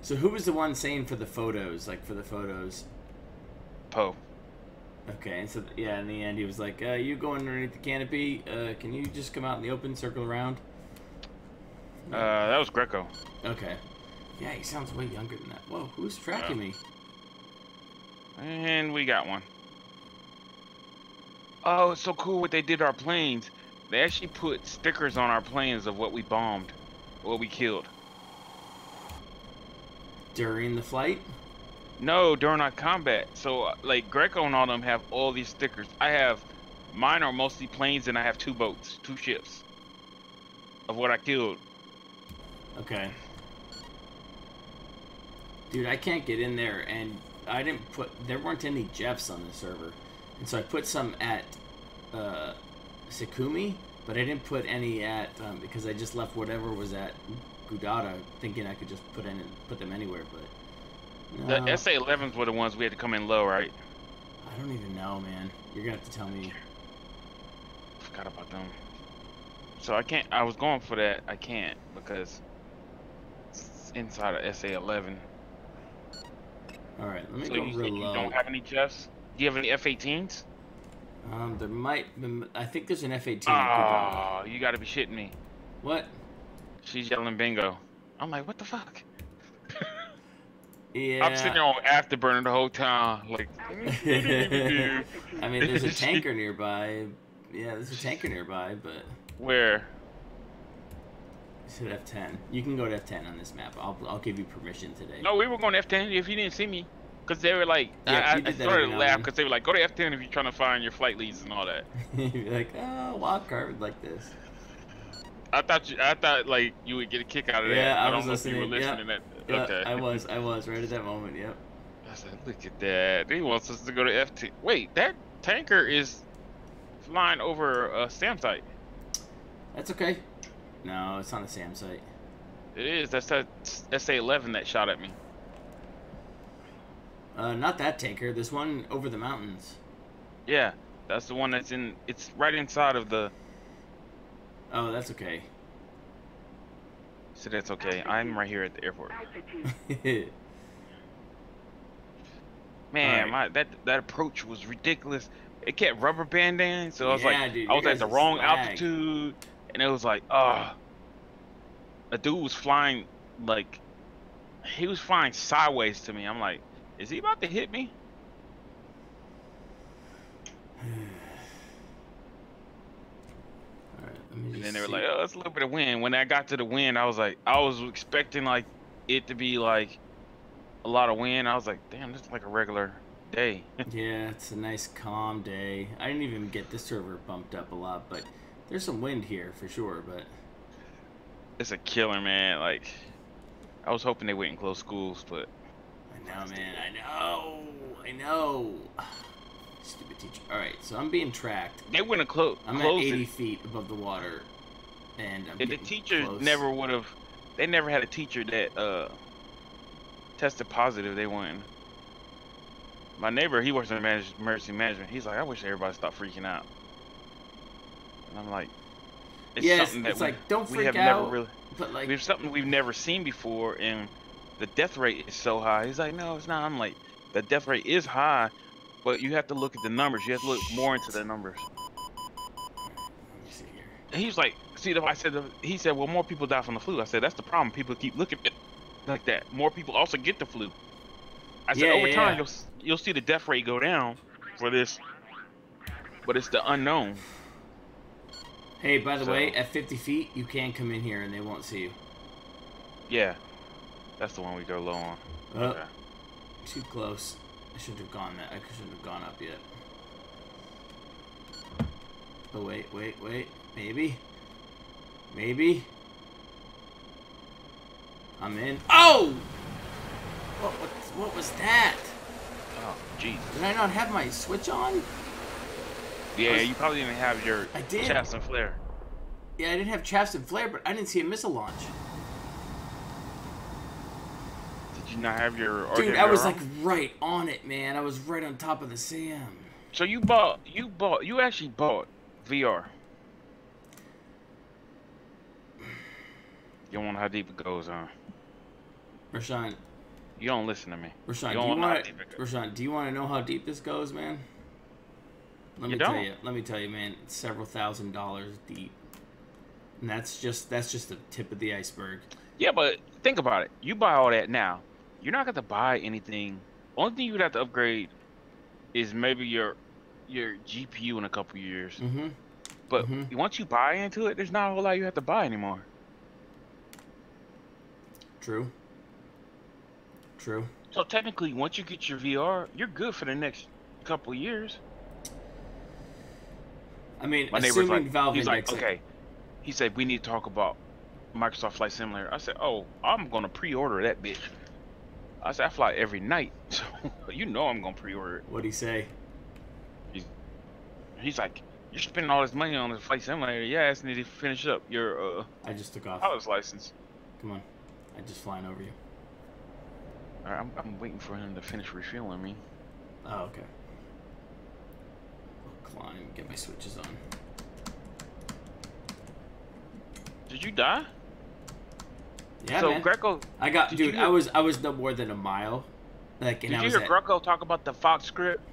So who was the one saying for the photos? Like for the photos? Poe. Okay, and so yeah, in the end he was like, you go underneath the canopy. Can you just come out in the open, circle around? That was Greco. Okay. Yeah, he sounds way younger than that. Whoa, who's tracking me? And we got one. Oh, it's so cool what they did to our planes. They actually put stickers on our planes of what we bombed, what we killed. During the flight? No, during our combat. So, like, Greco and all them have all these stickers. Mine are mostly planes, and I have 2 boats, 2 ships of what I killed. Okay. Dude, I can't get in there, and there weren't any Jeffs on the server. And so I put some at Sakumi, but I didn't put any at, because I just left whatever was at Gudada, thinking I could just put them anywhere, but no. The SA-11s were the ones we had to come in low, right? I don't even know, man. You're gonna have to tell me. Forgot about them. So I was going for that. I can't because it's inside of SA-11. Alright, let me so go you real said low. You don't have any Jeffs? Do you have any F-18s? There might. I think there's an F-18. Oh, you gotta be shitting me. What? She's yelling bingo. I'm like, what the fuck? Yeah. I'm sitting there on afterburner the whole time, like. I mean, there's a tanker nearby. Yeah, there's a tanker nearby, but. Where? It's at F10. You can go to F10 on this map. I'll give you permission today. No, we were going to F10 if you didn't see me. Because they were like, yeah, I started to laugh because they were like, go to F10 if you're trying to find your flight leads and all that. You'd be like, oh, wild card would like this. I thought like you would get a kick out of that. Yeah, I don't know if you were listening to that. Yep, Okay. I was right at that moment. Yep. I said, look at that. He wants us to go to F10. Wait, that tanker is flying over a SAM site. That's okay. No, it's on the SAM site. It is. That's that SA-11 that shot at me. Not that tanker. This one over the mountains. Yeah, that's the one that's in. It's right inside of the. Oh, that's okay. So that's okay. I'm right here at the airport. Man, right. that approach was ridiculous. It kept rubber banding, so I was like, dude, I was at the wrong slag. altitude, and it was like, a dude was flying like, he was flying sideways to me. I'm like, is he about to hit me? And then they were like, oh, it's a little bit of wind. When I got to the wind, I was like, I was expecting like it to be like a lot of wind. I was like, damn, this is like a regular day. Yeah, it's a nice calm day. I didn't even get the server bumped up a lot, but there's some wind here for sure, but it's a killer, man. Like, I was hoping they wouldn't close schools, but I know, man. I know. Stupid teacher. Alright, so I'm being tracked. They wouldn't close. I'm at 80 feet above the water, and I'm the teachers never would have. They never had a teacher that tested positive. They wouldn't. My neighbor, he works in emergency management. He's like, I wish everybody stopped freaking out. And I'm like, it's something that like, don't freak out. But like, we have something we've never seen before, and the death rate is so high. He's like, no, it's not. I'm like, the death rate is high, but you have to look at the numbers. You have to look more into the numbers. Let me see here. And he was like, see, I said, he said, well, more people die from the flu. I said, that's the problem. People keep looking at like that, more people also get the flu. I said Yeah, over yeah, time yeah. you'll see the death rate go down for this, but it's the unknown. Hey, by the way, at 50 feet, you can come in here and they won't see you. Yeah, that's the one we go low on. Oh, Okay. too close. I shouldn't have gone that. I shouldn't have gone up yet. Oh wait. Maybe. I'm in. Oh! What was that? Oh, jeez. Did I not have my switch on? Yeah, you probably didn't have your chaps and flare. Yeah, I didn't have chaps and flare, but I didn't see a missile launch. Did you not have your RWR? Dude, I was like right on it, man. I was right on top of the SAM. So you actually bought VR. You don't want how deep it goes, huh? Rashawn. You don't listen to me. Rashawn, do you want to know how deep this goes, man? Let me tell you, man. It's several $1,000s deep, and that's just the tip of the iceberg. Yeah, but think about it. You buy all that now. You're not going to buy anything. Only thing you would have to upgrade is maybe your GPU in a couple years. Mm-hmm. But once you buy into it, there's not a whole lot you have to buy anymore. True. So technically, once you get your VR, you're good for the next couple years. I mean, my neighbor's assuming like, Valve he's like, indexing. okay. He said we need to talk about Microsoft Flight Simulator. I said, oh, I'm gonna pre-order that bitch. I said I fly every night, so you know I'm gonna pre-order it. What'd he say? He's like, you're spending all this money on this Flight Simulator. Yeah, I just need to finish up your I just took off. pilot's license. Come on, I just flying over you. All right, I'm waiting for him to finish refueling me. Oh, okay. I'll climb, get my switches on. Did you die? Yeah, so man. Greco, I got, dude. I was no more than a mile. Like, and did I you was hear Greco talk about the Fox script?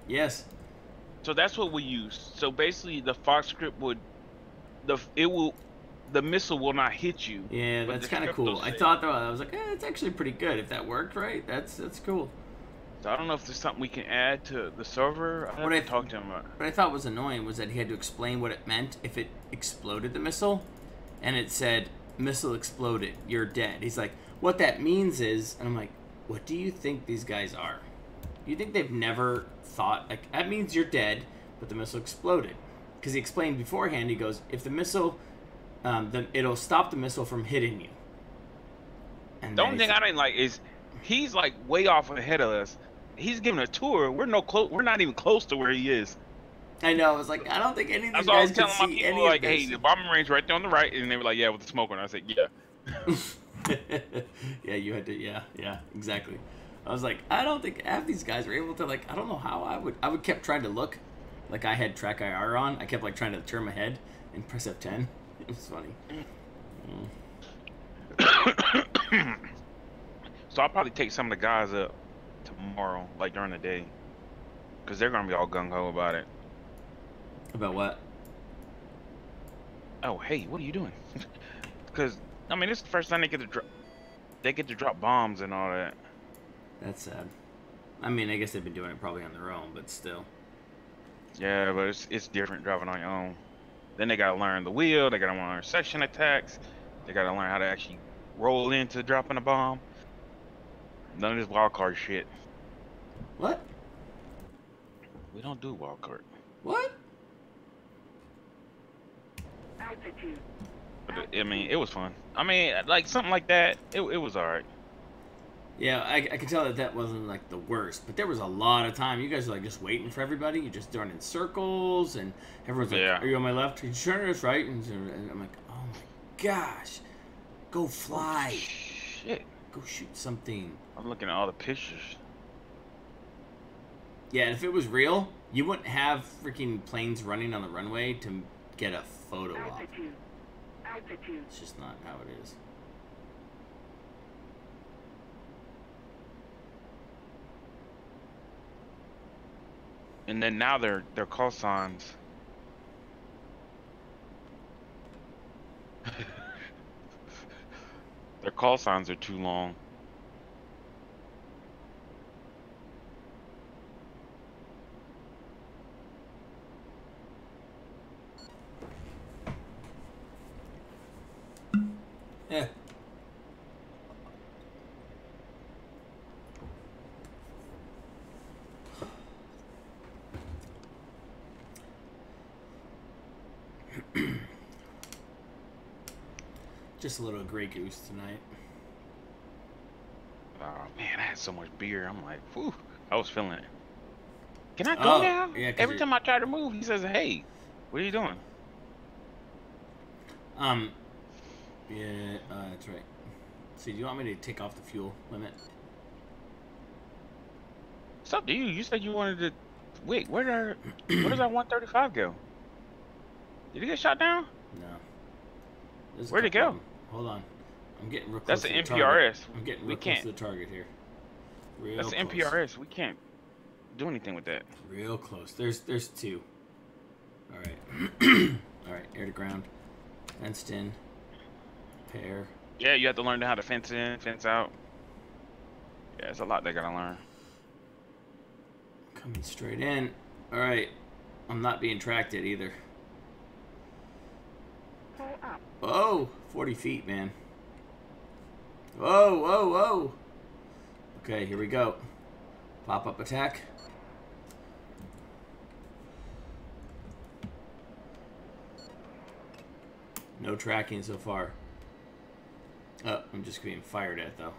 Yes. So that's what we use. So basically, the Fox script would, the missile will not hit you. Yeah, that's kind of cool. I thought though, I was like, it's actually pretty good if that worked, right? That's cool. So I don't know if there's something we can add to the server. I have to talk to him about. What I thought was annoying was that he had to explain what it meant if it exploded the missile, and it said missile exploded, you're dead. He's like, what that means is, and I'm like, what do you think these guys are? You think they've never thought, like, that means you're dead, but the missile exploded? Because he explained beforehand, he goes, if the missile, then it'll stop the missile from hitting you. And the only thing I didn't like is he's like way off ahead of us. He's giving a tour. We're not even close to where he is. I know. I was like, I don't think any of these guys guys can can see my see people any like, of this. hey, the bombing range right there on the right, and they were like, yeah, with the smoke on. I said, yeah. Yeah, you had to. Yeah, exactly. I was like, I don't think half these guys are able to, like, I don't know how I would kept trying to look like I had track IR on. I kept like trying to turn my head and press F10. It was funny. So I'll probably take some of the guys up tomorrow, like during the day, because they're gonna be all gung ho about it. About what? Oh, hey, what are you doing? Because I mean, this is the first time they get to drop bombs and all that. That's sad. I mean, I guess they've been doing it probably on their own, but still. Yeah, but it's different driving on your own. Then they gotta learn the wheel. They gotta learn section attacks. They gotta learn how to actually roll into dropping a bomb. None of this wildcard shit. What? We don't do wildcard. What? Altitude. But I mean, it was fun. I mean, like something like that. It was alright. Yeah, I can tell that wasn't like the worst, but there was a lot of time. You guys were like just waiting for everybody. You're just doing in circles, and everyone's like, "Are you on my left? Are you sure it's right?" And I'm like, "Oh my gosh, go fly! Oh, shit, go shoot something." I'm looking at all the pictures. Yeah, and if it was real, you wouldn't have freaking planes running on the runway to get a photo op. Altitude. It's just not how it is. And then now their call signs. Their call signs are too long. Yeah. Just a little Grey Goose tonight. Oh man, I had so much beer. I'm like, whew, I was feeling it. Can I go now? Yeah, Every time I try to move, he says, "Hey, what are you doing?" Yeah, that's right. So do you want me to take off the fuel limit? What's up, dude? You said you wanted to. Wait, where does our 135 go? Did he get shot down? No. There's a Where'd it couple go? of them. Hold on. I'm getting real close That's to an the target. MPRS. I'm getting We real close can't. to the target here. Real That's an close. MPRS. We can't do anything with that. Real close. There's two. All right. All right. Air to ground. Fenced in. Pair. Yeah, you have to learn how to fence in, fence out. Yeah, it's a lot they gotta learn. Coming straight in. All right. I'm not being tracked yet either. Oh, 40 feet, man. Whoa, whoa, whoa. Okay, here we go. Pop-up attack. No tracking so far. Oh, I'm just being fired at, though.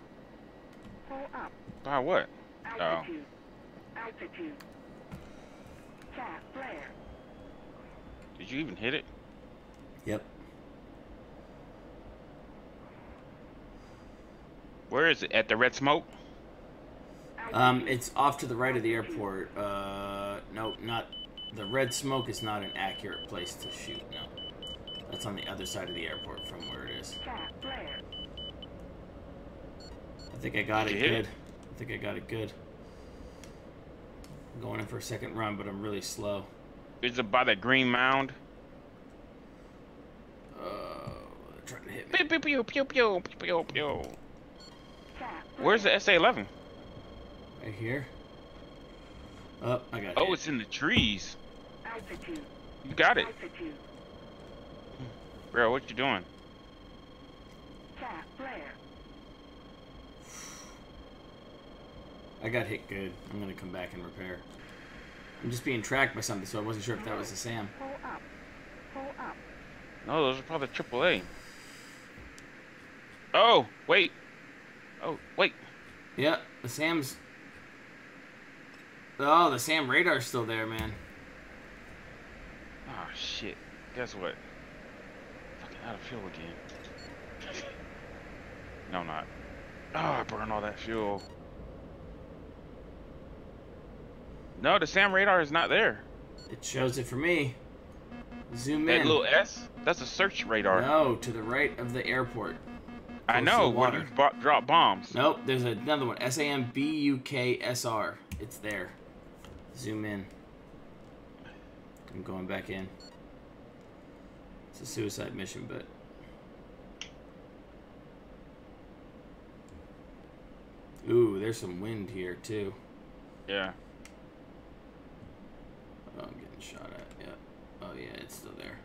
By what? Altitude. Altitude. Cat flare. Did you even hit it? Yep. Where is it? At the red smoke? It's off to the right of the airport. No, not... The red smoke is not an accurate place to shoot, no. That's on the other side of the airport from where it is. I think I got it good. I think I got it good. I'm going in for a second run, but I'm really slow. Is it by the green mound? They're trying to hit me. Pew, pew, pew, pew, pew, pew, pew. Where's the SA-11? Right here. Oh, I got it. Oh, it's in the trees. Altitude. You got it. Altitude. Bro, what you doing? Cat flare. I got hit good. I'm gonna come back and repair. I'm just being tracked by something, so I wasn't sure if that was the SAM. Pull up. Pull up. No, those are probably AAA. Oh, wait. Oh, wait. Yeah, the SAM's... Oh, the SAM radar's still there, man. Oh, shit. Guess what? Fucking out of fuel again. No, not. Oh, I burned all that fuel. No, the SAM radar is not there. It shows it for me. Zoom That in. little S? That's a search radar. No, to the right of the airport. I know, where you drop bombs. Nope, there's another one. SAM-BUKSR. It's there. Zoom in. I'm going back in. It's a suicide mission, but... Ooh, there's some wind here, too. Yeah. Oh, I'm getting shot at. Yeah. Oh, yeah, it's still there.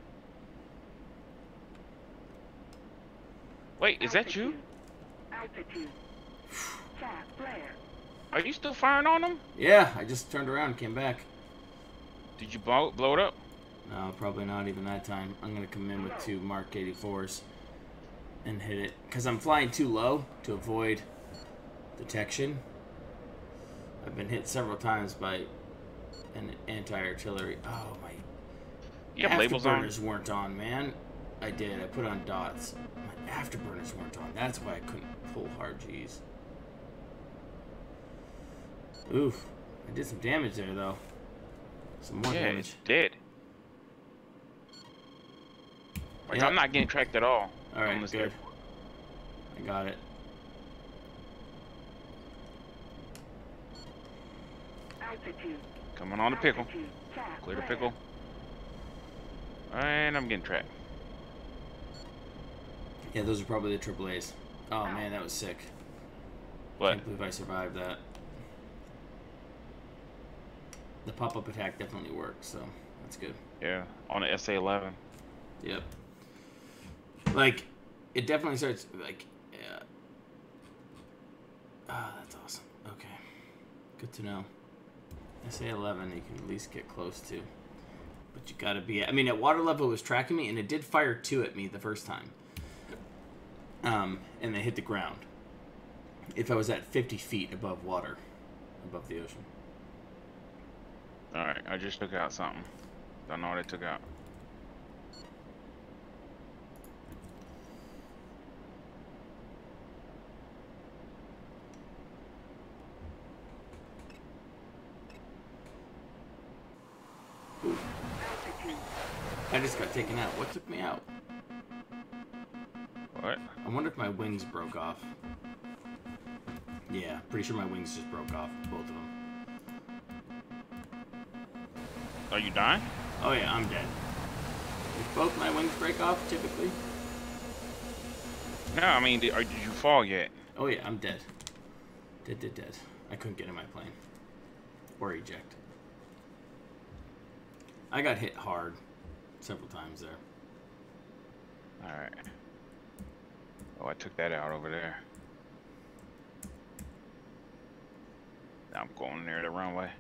Wait, is that you? Altitude. Cat flare. Are you still firing on them? Yeah, I just turned around and came back. Did you blow it up? No, probably not even that time. I'm going to come in with two Mark 84s and hit it. Because I'm flying too low to avoid detection. I've been hit several times by an anti-artillery. Oh, my You have labels on? afterburners weren't on, man. I did. I put on dots. My afterburners weren't on. That's why I couldn't pull hard G's. Oof. I did some damage there, though. Some more damage. It's dead. Like, Yep. I'm not getting tracked at all. Alright, good. I got it. Altitude. Coming on the pickle. Altitude. Cat Clear the flare. pickle. And I'm getting tracked. Yeah, those are probably the AAAs. Oh man, that was sick. What? Can't believe I survived that. The pop-up attack definitely worked, so that's good. Yeah, on the SA-11. Yep. Like, it definitely starts, like, yeah. Ah, that's awesome. Okay. Good to know. SA-11 you can at least get close to. But you gotta be, I mean, at water level it was tracking me, and it did fire 2 at me the first time. And they hit the ground. If I was at 50 feet above water, above the ocean. Alright, I just took out something. Don't know what I took out. Ooh. I just got taken out. What took me out? What? I wonder if my wings broke off. Yeah, pretty sure my wings just broke off, both of them. Are you dying? Oh yeah, I'm dead. If both my wings break off, typically. No, I mean, did you fall yet? Oh yeah, I'm dead. Dead. I couldn't get in my plane. Or eject. I got hit hard several times there. Alright. Oh, I took that out over there. Now I'm going near the runway.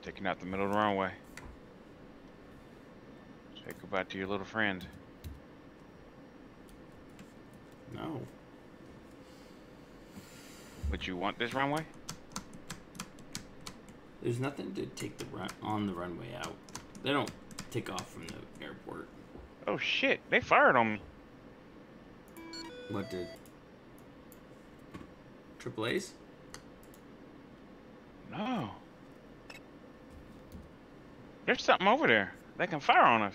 Taking out the middle of the runway. Say goodbye to your little friend. No. Would you want this runway? There's nothing to take the on the runway out. They don't take off from the airport. Oh shit, they fired on me. What did? AAA's? No. There's something over there. They can fire on us.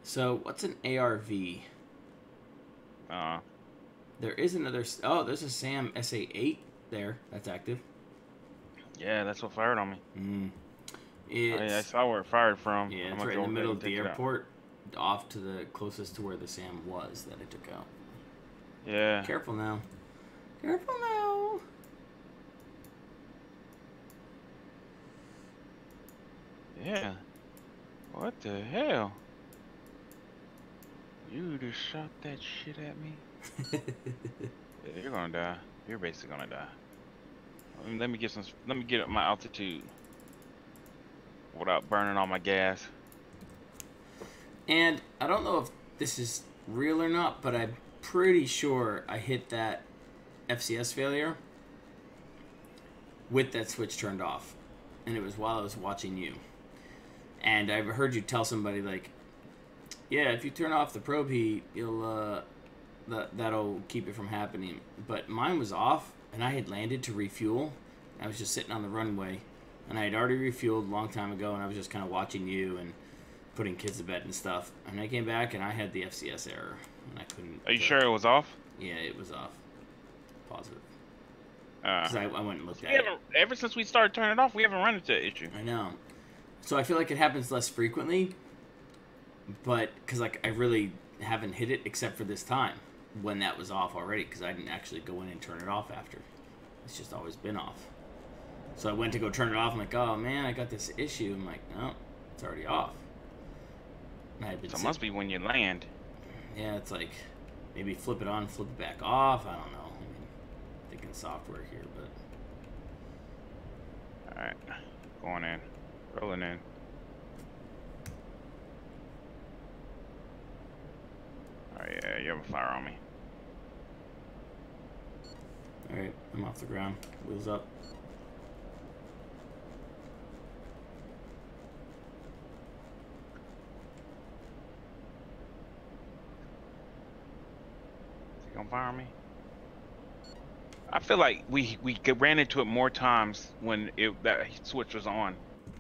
So, what's an ARV? There is another... Oh, there's a SAM SA-8 there. That's active. Yeah, that's what fired on me. It's, I saw where it fired from. Yeah, it's right in the middle of the airport. Off to the closest to where the SAM was that I took out. Yeah. Careful now. Careful now. Yeah. What the hell? You just shot that shit at me? Yeah, you're gonna die. You're basically gonna die. Let me get up my altitude without burning all my gas. And I don't know if this is real or not, but I'm pretty sure I hit that FCS failure with that switch turned off. And it was while I was watching you. And I've heard you tell somebody, like, yeah, if you turn off the probe heat, you'll, that'll keep it from happening. But mine was off, and I had landed to refuel. I was just sitting on the runway, and I had already refueled a long time ago, and I was just kind of watching you and putting kids to bed and stuff. And I came back, and I had the FCS error, and I couldn't... Are you sure it was off? Yeah, it was off. Positive. Because I went and looked at it. Ever since we started turning it off, we haven't run into that issue. I know. So I feel like it happens less frequently, but because like I really haven't hit it except for this time when that was off already, because I didn't actually go in and turn it off after. It's just always been off. So I went to go turn it off. I'm like, oh man, I got this issue. I'm like, no, it's already off. And I had been So it must be when you land. Yeah, it's like maybe flip it on, flip it back off. I don't know. I mean, thinking software here, but. All right, going in. Rolling in. Oh yeah, you have a fire on me. Alright, I'm off the ground. Wheels up. Is he gonna fire on me? I feel like we ran into it more times when that switch was on.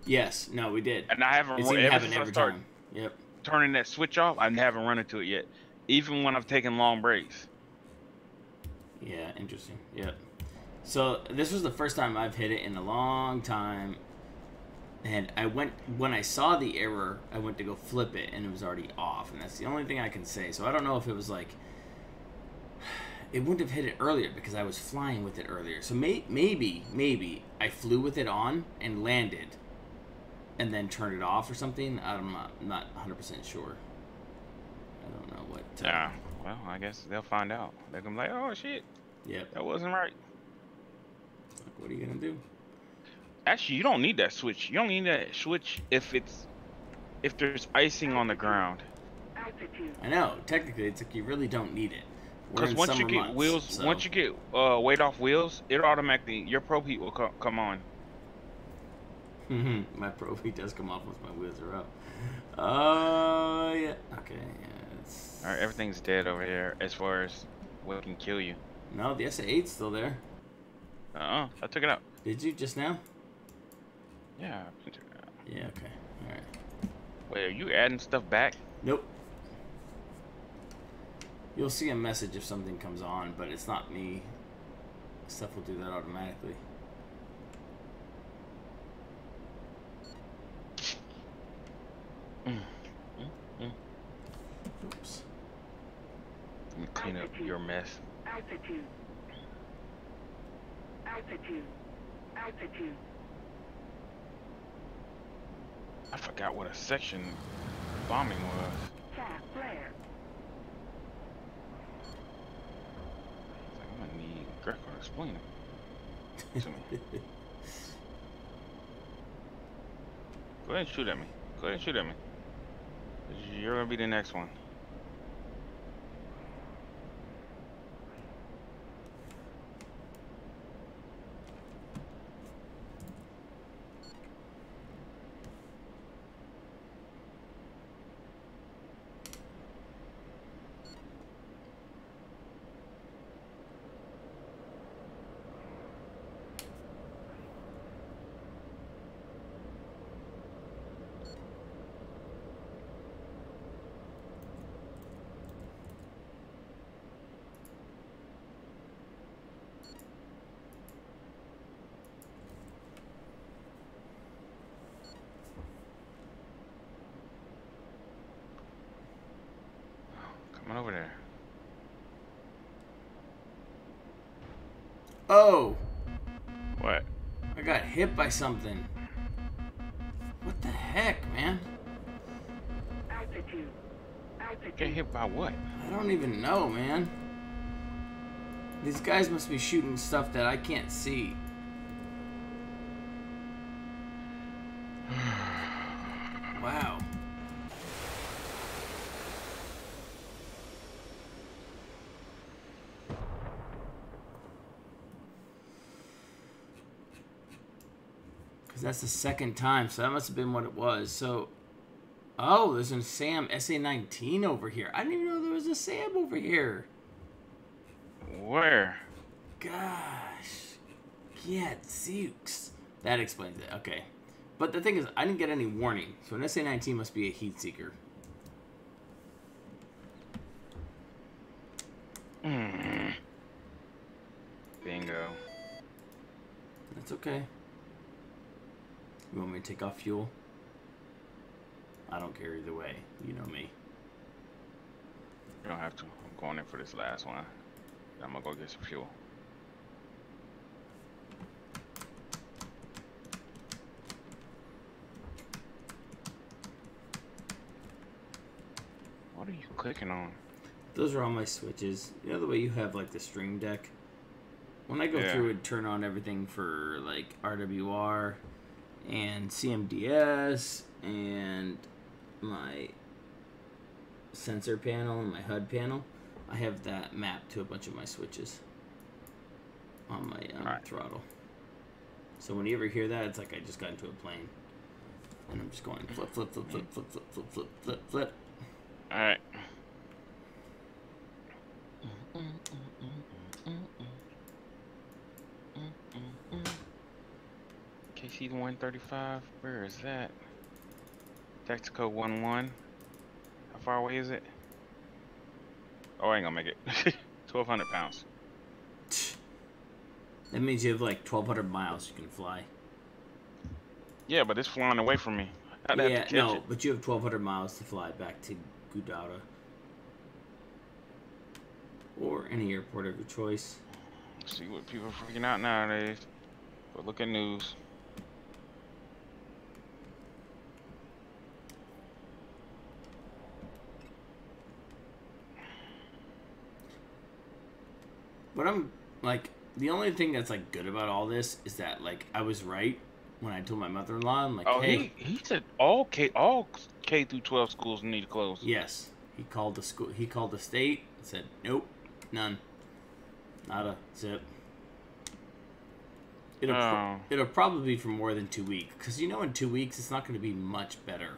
Yes, no, we did. And I haven't. It seemed to happen every time. Yep. Turning that switch off, I haven't run into it yet, even when I've taken long breaks. Yeah, interesting. Yep. So this was the first time I've hit it in a long time, And I went, when I saw the error, I went to go flip it, and it was already off. And that's the only thing I can say. So I don't know if it was like, it wouldn't have hit it earlier because I was flying with it earlier. So maybe I flew with it on and landed and then turned it off or something. I'm not 100% sure. I don't know what. Yeah. Well, I guess they'll find out. They're gonna be like, oh shit. Yep. That wasn't right. What are you gonna do? Actually, you don't need that switch. You don't need that switch if there's icing on the ground. I know. Technically, it's like you really don't need it. Because once you get wheels, once you get weight off wheels, it automatically your pro heat will come on. My pro heat does come off once my wheels are up. Yeah. Okay. Yeah, all right, everything's dead over here as far as what can kill you. No, the SA8's still there. I took it out. Did you just now? Yeah, I took it out. Yeah. Okay. All right. Wait, are you adding stuff back? Nope. You'll see a message if something comes on, but it's not me. Stuff will do that automatically. Oops. Let me clean up your mess. Altitude. Altitude. Altitude. I forgot what a section bombing was. Chaff flare. I'm gonna need Greco to explain it to me. Go ahead and shoot at me. Go ahead and shoot at me. You're gonna be the next one. Come on over there. Oh! What? I got hit by something. What the heck, man? Altitude. Altitude. Get hit by what? I don't even know, man. These guys must be shooting stuff that I can't see. Wow. Because that's the second time, so that must have been what it was. So, oh, there's a SAM SA-19 over here. I didn't even know there was a SAM over here. Where? Gosh. Yeah, Zooks. That explains it. Okay. But the thing is, I didn't get any warning. So an SA-19 must be a heat seeker. Bingo. That's okay. You want me to take off fuel? I don't care either way. You know me. You don't have to. I'm going in for this last one. I'm gonna go get some fuel. What are you clicking on? Those are all my switches. You know the way you have like the Stream Deck? When I go through and turn on everything for like RWR and CMDS and my sensor panel and my HUD panel, I have that mapped to a bunch of my switches on my throttle. So when you ever hear that, it's like I just got into a plane. And I'm just going flip, flip, flip, flip, flip, flip, flip, flip, flip, flip. Alright. KC 135, where is that? Texaco 11. How far away is it? Oh, I ain't gonna make it. 1,200 pounds. That means you have like 1,200 miles you can fly. Yeah, but it's flying away from me. I'd have to Yeah, catch no, it. but you have 1,200 miles to fly back to Gudara. Or any airport of your choice. See what people are freaking out nowadays. But look at news. But I'm like, the only thing that's like good about all this is that like I was right when I told my mother-in-law. I'm like, Oh, hey, he said all K through 12 schools need to close. yes. He called the school. He called the state and said, nope, none, not a zip. It'll probably be for more than 2 weeks, because you know in 2 weeks it's not going to be much better.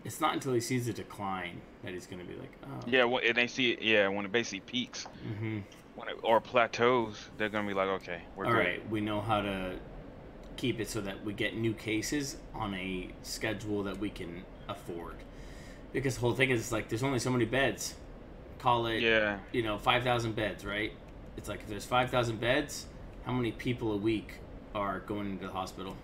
It's not until he sees a decline that he's going to be like, oh. Yeah, and they see it. Yeah, when it basically peaks, or plateaus, they're going to be like, okay, we're all good. right. We know how to keep it so that we get new cases on a schedule that we can afford. Because the whole thing is like, there's only so many beds. Call it, 5,000 beds, right? It's like if there's 5,000 beds, how many people a week are going into the hospital?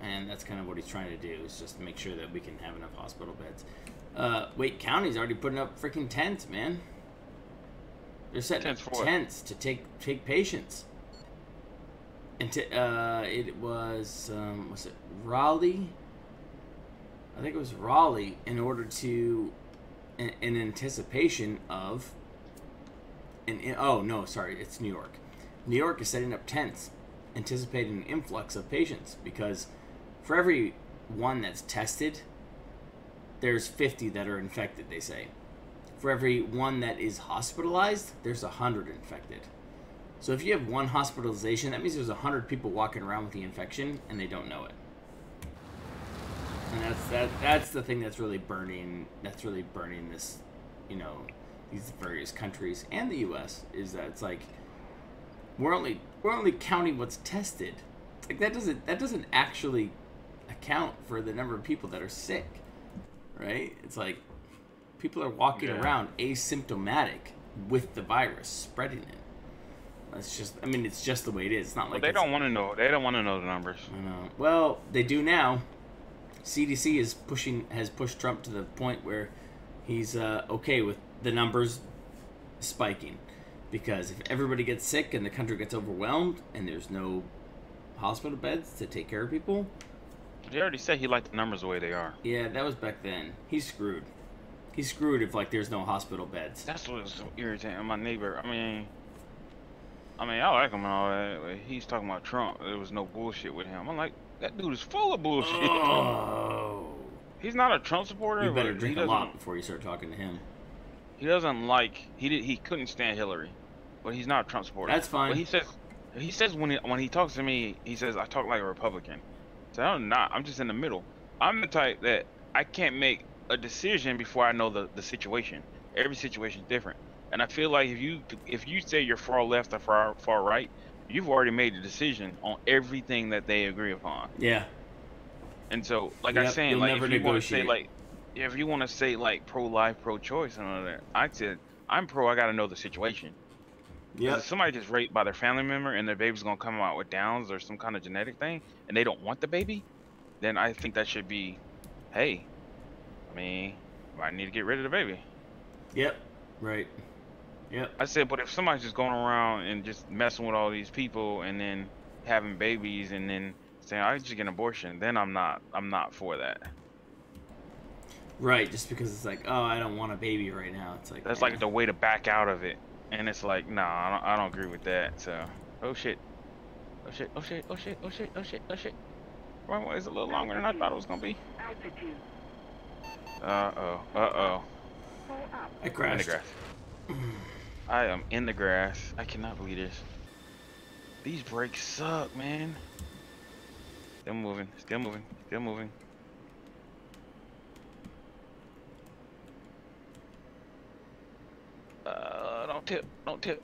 And that's kind of what he's trying to do, is just make sure that we can have enough hospital beds. Wake County's already putting up freaking tents, man. They're setting up tents to take patients. And it was it Raleigh? I think it was Raleigh, in order to, in anticipation of, oh no, sorry, it's New York. New York is setting up tents, anticipating an influx of patients, because for every one that's tested, there's 50 that are infected, they say. For every one that is hospitalized, there's 100 infected. So if you have one hospitalization, that means there's 100 people walking around with the infection and they don't know it. And that's the thing that's really burning this, these various countries and the US, is that it's like we're only counting what's tested. Like that doesn't actually account for the number of people that are sick. Right? It's like people are walking around asymptomatic with the virus, spreading it. That's just, it's just the way it is. It's not like they don't want to know. They don't want to know the numbers. I know. Well, they do now. CDC has pushed Trump to the point where he's okay with the numbers spiking, because if everybody gets sick and the country gets overwhelmed and there's no hospital beds to take care of people. He already said he liked the numbers the way they are. Yeah, that was back then. He's screwed. He's screwed if there's no hospital beds. That's what was so irritating. My neighbor. I like him and all that. But he's talking about Trump. There was no bullshit with him. I'm like, that dude is full of bullshit. Oh. He's not a Trump supporter. You better drink a lot before you start talking to him. He doesn't like. He couldn't stand Hillary, but he's not a Trump supporter. That's fine. But he says when he talks to me, he says I talk like a Republican. So I'm not. I'm just in the middle. I'm the type that I can't make a decision before I know the situation. Every situation is different, and I feel like if you say you're far left or far right, you've already made a decision on everything that they agree upon. Yeah. And so, like I'm saying, like if you want to say like pro-life, pro-choice, and all that, I said I'm pro. I got to know the situation. Yeah. If somebody gets raped by their family member and their baby's gonna come out with Downs or some kind of genetic thing, and they don't want the baby, then I think that should be, hey, I need to get rid of the baby. Yep. Right. Yep. I said, but if somebody's just going around and just messing with all these people and then having babies and then saying I just get an abortion, then I'm not for that. Right. Just because it's like, oh, I don't want a baby right now. It's like that's like the way to back out of it. And it's like, nah, I don't agree with that. So, oh shit. Runway is a little longer than I thought it was gonna be. Uh-oh. I crashed. In the grass. I am in the grass. I cannot believe this. These brakes suck, man. Still moving. Don't tip.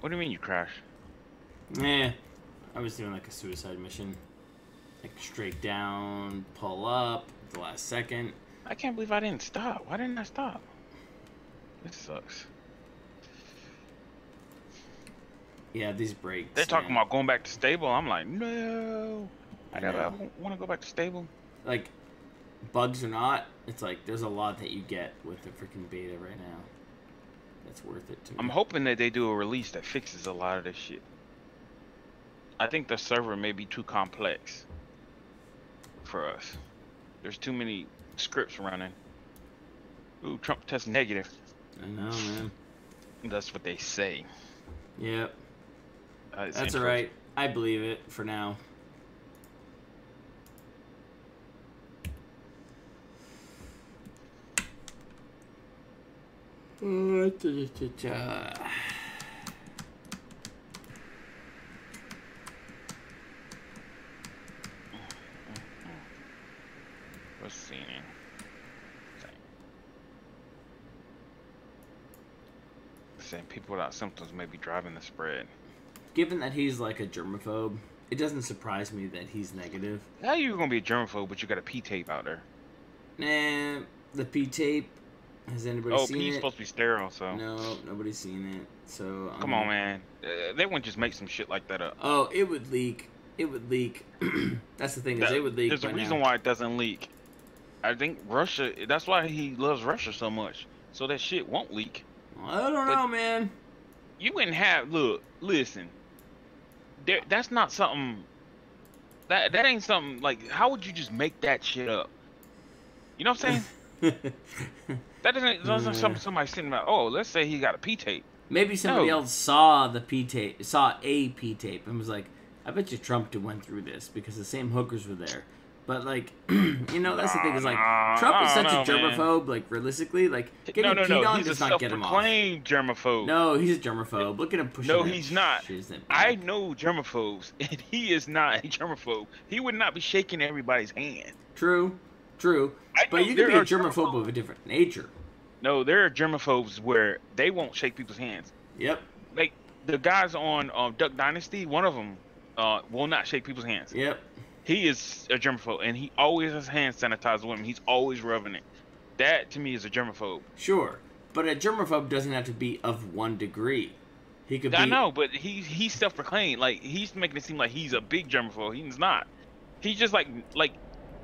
What do you mean you crashed? I was doing like a suicide mission. Like straight down, pull up, the last second. I can't believe I didn't stop. Why didn't I stop? This sucks. Yeah, these brakes. They're talking about going back to stable. I'm like, no. I want to go back to stable. Like, bugs or not, it's like there's a lot that you get with the freaking beta right now. That's worth it to me. I'm hoping that they do a release that fixes a lot of this shit. I think the server may be too complex for us. There's too many scripts running. Ooh, Trump test negative. I know, man. That's what they say. Yep. That's alright. I believe it for now. What's seeing? Saying people without symptoms may be driving the spread. Given that he's like a germaphobe, it doesn't surprise me that he's negative. How you gonna be a germaphobe, but you got a P tape out there? Nah, the P tape. Has anybody seen it? P's supposed to be sterile, so. No, nobody's seen it. So. Come on, man. They wouldn't just make some shit like that up. Oh, it would leak. It would leak. That's the thing, is it would leak. There's a reason why it doesn't leak. I think Russia. That's why he loves Russia so much, so that shit won't leak. I don't know, man. You wouldn't have. Look, listen. That's not something. That ain't something like. How would you just make that shit up? You know what I'm saying? That doesn't something somebody sitting about. Oh, let's say he got a P tape. Maybe somebody else saw the P tape, saw a P tape, and was like, "I bet you Trump went through this because the same hookers were there." But like, you know, that's the thing is like, Trump is such a germaphobe. Man. Like realistically, like getting peed on does not get him off. He's a self-proclaimed germaphobe. No, he's a germaphobe. Look at him pushing. No, he's not. I know germaphobes, and he is not a germaphobe. He would not be shaking everybody's hand. True. But you can be a germaphobe of a different nature. No, there are germaphobes where they won't shake people's hands. Yep. Like the guys on Duck Dynasty, one of them will not shake people's hands. Yep. He is a germaphobe, and he always has hand sanitizer with him. He's always rubbing it. That, to me, is a germaphobe. Sure. But a germaphobe doesn't have to be of one degree. He could be... I know, but he's self-proclaimed. Like, he's making it seem like he's a big germaphobe. He's not. He's just like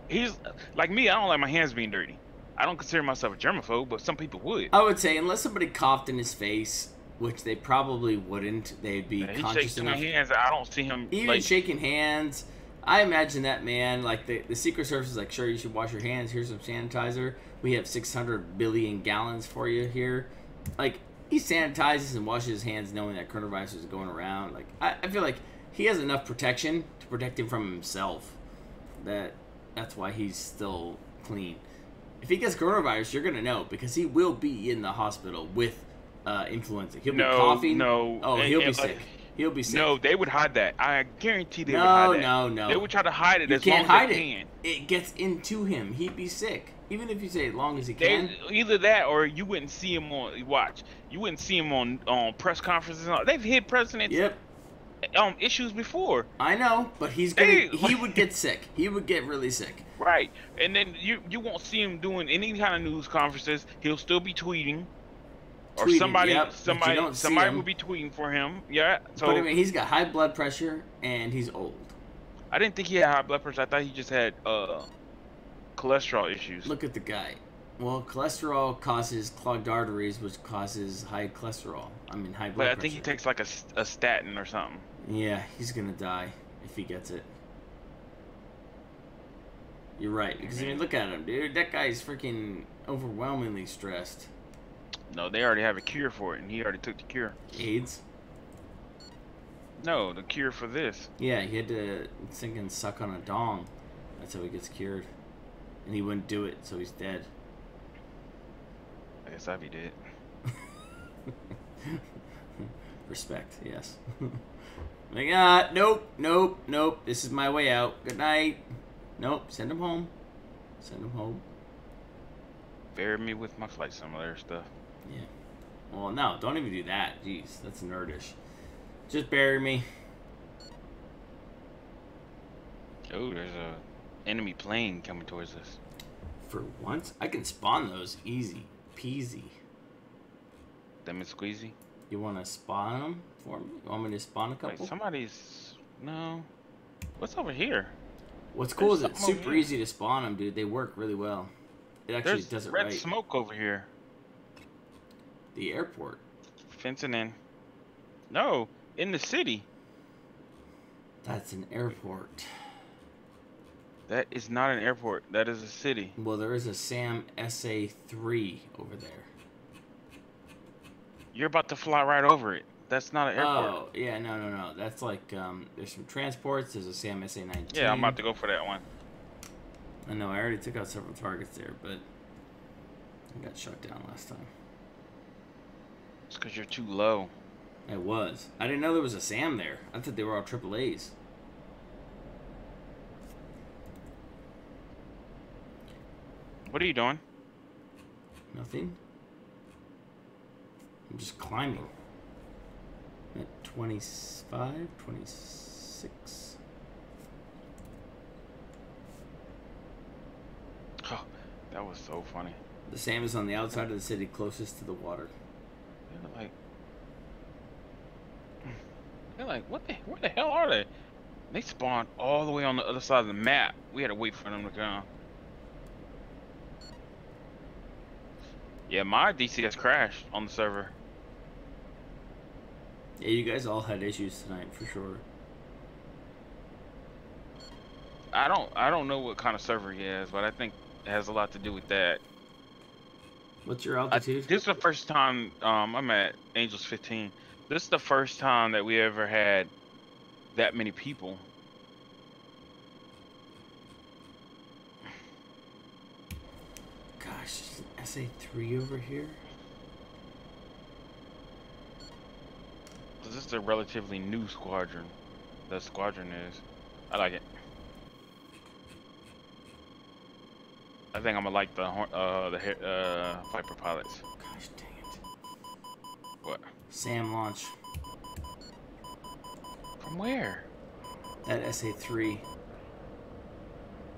he's like me. I don't like my hands being dirty. I don't consider myself a germaphobe, but some people would. I would say, unless somebody coughed in his face, which they probably wouldn't, they'd be conscious enough. He shakes hands. I don't see him even shaking hands. I imagine that man, like the Secret Service is like, sure, you should wash your hands. Here's some sanitizer. We have 600 billion gallons for you here. Like, he sanitizes and washes his hands knowing that coronavirus is going around. Like, I feel like he has enough protection to protect him from himself. That's why he's still clean. If he gets coronavirus, you're going to know, because he will be in the hospital with influenza. He'll be coughing. Oh, he'll be sick. He'll be sick. No, they would hide that. I guarantee they would hide that. No. They would try to hide it as long as they can. It gets into him. He'd be sick. Even if you say as long as he can. Either that or you wouldn't see him on, you wouldn't see him on press conferences. They've hit presidents issues before. I know, but he would get sick. He would get really sick. Right. And then you won't see him doing any kind of news conferences. He'll still be tweeting. Or somebody will be tweeting for him. Yeah. So, but I mean, he's got high blood pressure and he's old. I didn't think he had high blood pressure. I thought he just had cholesterol issues. Look at the guy. Well, cholesterol causes clogged arteries, which causes high cholesterol. I mean, high blood pressure. But I think he takes like a statin or something. Yeah, he's gonna die if he gets it. You're right, because I mean, look at him, dude. That guy's freaking overwhelmingly stressed. No, they already have a cure for it, and he already took the cure. AIDS? No, the cure for this. Yeah, he had to suck on a dong. That's how he gets cured. And he wouldn't do it, so he's dead. I guess I'd be dead. Respect, yes. Like, nope. This is my way out. Good night. Nope, send him home. Send him home. Bury me with my flight simulator stuff. Yeah. Well, no, don't even do that. Jeez, that's nerdish. Just bury me. Oh, there's a enemy plane coming towards us. For once, I can spawn those easy peasy. Lemon squeezy? You want to spawn them for me? You want me to spawn a couple? Wait, somebody's... No. What's over here? What's cool is There's it's something over super here. easy to spawn them, dude. They work really well. It actually There's does it red right. smoke over here. The airport. Fencing in. No, in the city. That's an airport. That is not an airport. That is a city. Well, there is a SAM SA-3 over there. You're about to fly right over it. That's not an airport. Oh, yeah, no. That's like, there's some transports. There's a SAM SA-19. Yeah, I'm about to go for that one. I know, I already took out several targets there, but I got shot down last time. It's because you're too low. I was. I didn't know there was a SAM there. I thought they were all AAAs. What are you doing? Nothing. I'm just climbing. I'm at 25, 26. Oh, that was so funny. The SAM is on the outside of the city closest to the water. They're like, where the hell are they? They spawned all the way on the other side of the map. We had to wait for them to come. Yeah, my DCS crashed on the server. Yeah, you guys all had issues tonight for sure. I don't know what kind of server he has, but I think it has a lot to do with that. What's your altitude? This is the first time I'm at Angels 15. This is the first time that we ever had that many people. Gosh, there's an SA-3 over here. This is a relatively new squadron. The squadron is. I like it. I think I'm gonna like the Viper pilots. Gosh dang it. What? SAM launch. From where? That SA-3. Is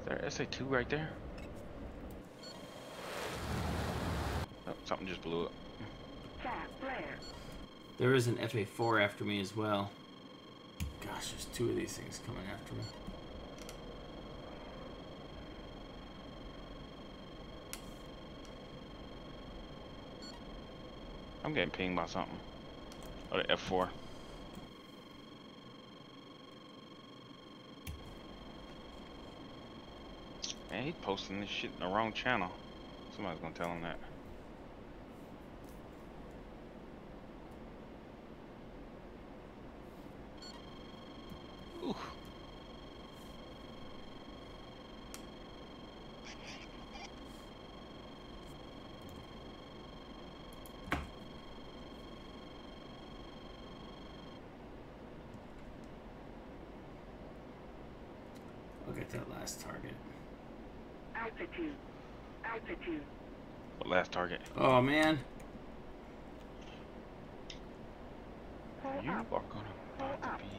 there an SA-2 right there? Oh, something just blew up. There is an FA-4 after me as well. Gosh, there's two of these things coming after me. I'm getting pinged by something. Oh, the F4. Man, he's posting this shit in the wrong channel. Somebody's gonna tell him that. Ooh. Look at that last target. Altitude. Altitude. What last target? Oh man. You are gonna about to be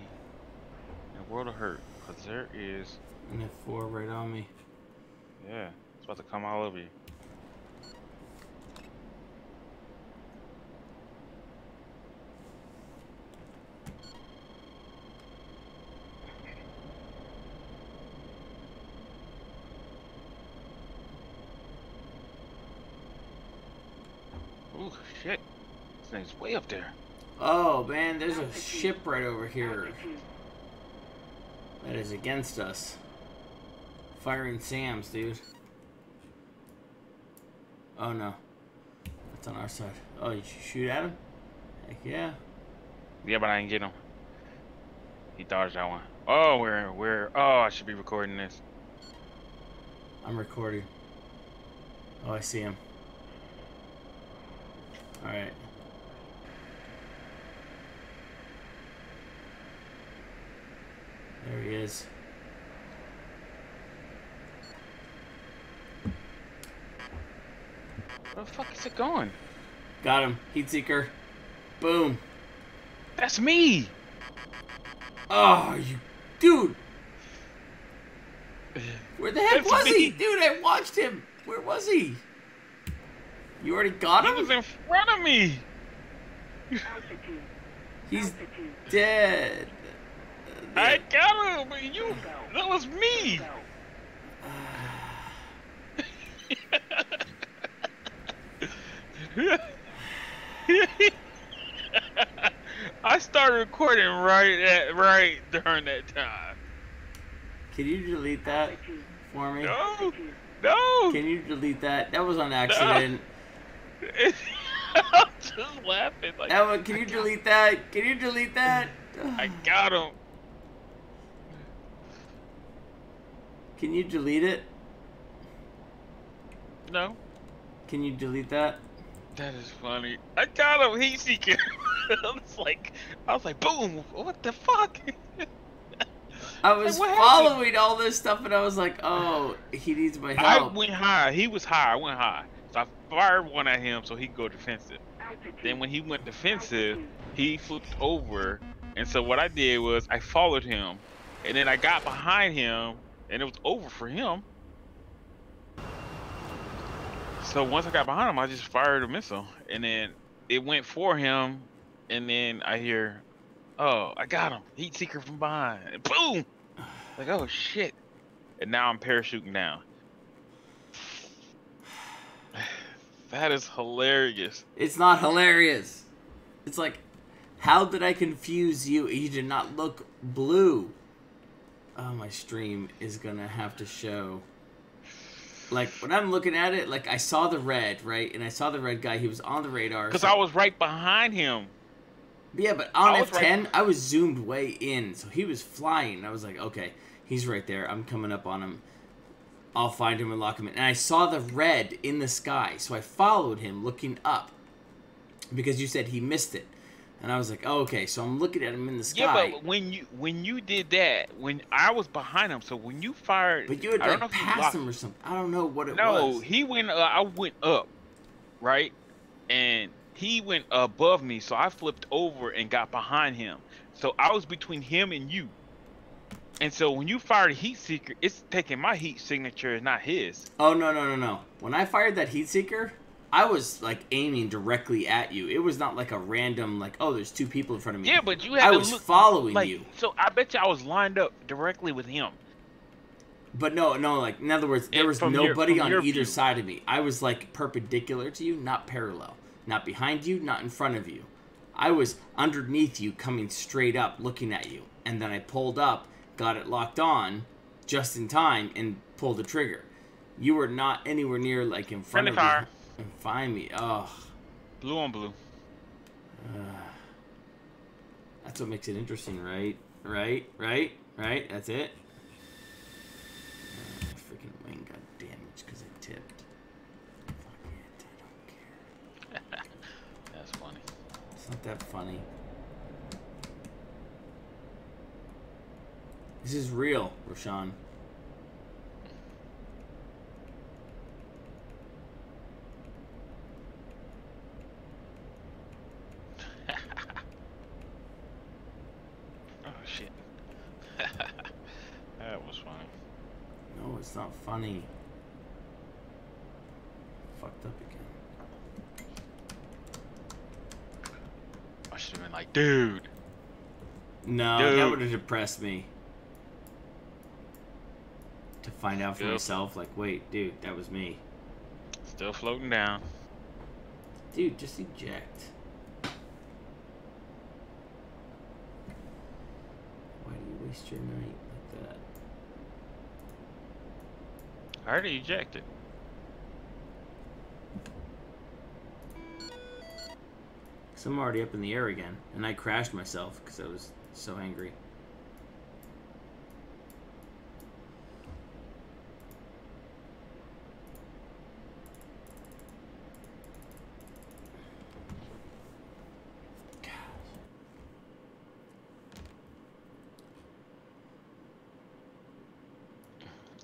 in a world of hurt, because there is An F4 right on me. yeah, it's about to come all over you. Ooh, shit. This thing's way up there. Oh man, there's a ship right over here that is against us. Firing SAMs, dude. Oh no. That's on our side. Oh, you shoot at him? Heck yeah. Yeah, but I didn't get him. He dodged that one. Oh, oh, I should be recording this. I'm recording. Oh, I see him. Alright. There he is. Where the fuck is it going? Got him. Heat seeker. Boom. That's me! Oh, you... Dude! Where the heck That's was me. he? Dude, I watched him. Where was he? You already got him? He was in front of me! Altitude. He's dead. I got him. You. That was me. I started recording right during that time. Can you delete that for me? No, no. Can you delete that? That was on accident. No. I'm just laughing. Like, Emma, can you delete that? Can you delete that? I got him. Can you delete it? No. Can you delete that? That is funny. I got him. Heat seeker. I was like, boom. What the fuck? I was following all this stuff, and I was like, oh, he needs my help. I went high. He was high. I went high. So I fired one at him so he could go defensive. Then when he went defensive, he flipped over. And so what I did was I followed him. And then I got behind him, and it was over for him. So once I got behind him, I just fired a missile. And then it went for him. And then I hear, oh, I got him. Heat seeker from behind. And boom! Like, oh, shit. And now I'm parachuting down. That is hilarious. It's not hilarious. It's like, how did I confuse you? You did not look blue. Oh, my stream is going to have to show. Like, when I'm looking at it, like, I saw the red, right? And I saw the red guy. He was on the radar. Because I was right behind him. Yeah, but on F10, I was zoomed way in. So he was flying. I was like, okay, he's right there. I'm coming up on him. I'll find him and lock him in. And I saw the red in the sky. So I followed him looking up. Because you said he missed it. And I was like, oh, okay, so I'm looking at him in the sky. Yeah, but when you did that, when I was behind him, so when you fired, but you had like passed him or something. I don't know what it was. No, he went. I went up, right, and he went above me, so I flipped over and got behind him. So I was between him and you. And so when you fired a heat seeker, it's taking my heat signature, not his. Oh no! When I fired that heat seeker, I was like aiming directly at you. It was not like a random like, oh, there's two people in front of me. Yeah, but you had to was following you. So I bet you I was lined up directly with him. But no, like in other words, there was nobody on either side of me. I was like perpendicular to you, not parallel. Not behind you, not in front of you. I was underneath you, coming straight up, looking at you. And then I pulled up, got it locked on, just in time, and pulled the trigger. You were not anywhere near like in front of me. And find me. Oh. Blue on blue. That's what makes it interesting, right? Right? That's it. My freaking wing got damaged because I tipped. Fuck it. I don't care. That's funny. It's not that funny. This is real, Roshan. That was funny. No, it's not funny. Fucked up again. I should have been like, dude. No, dude. That would have depressed me. To find out for myself, like, wait, dude, that was me. Still floating down. Dude, just eject. Why do you waste your night like that? I already ejected. Because I'm already up in the air again. And I crashed myself because I was so angry.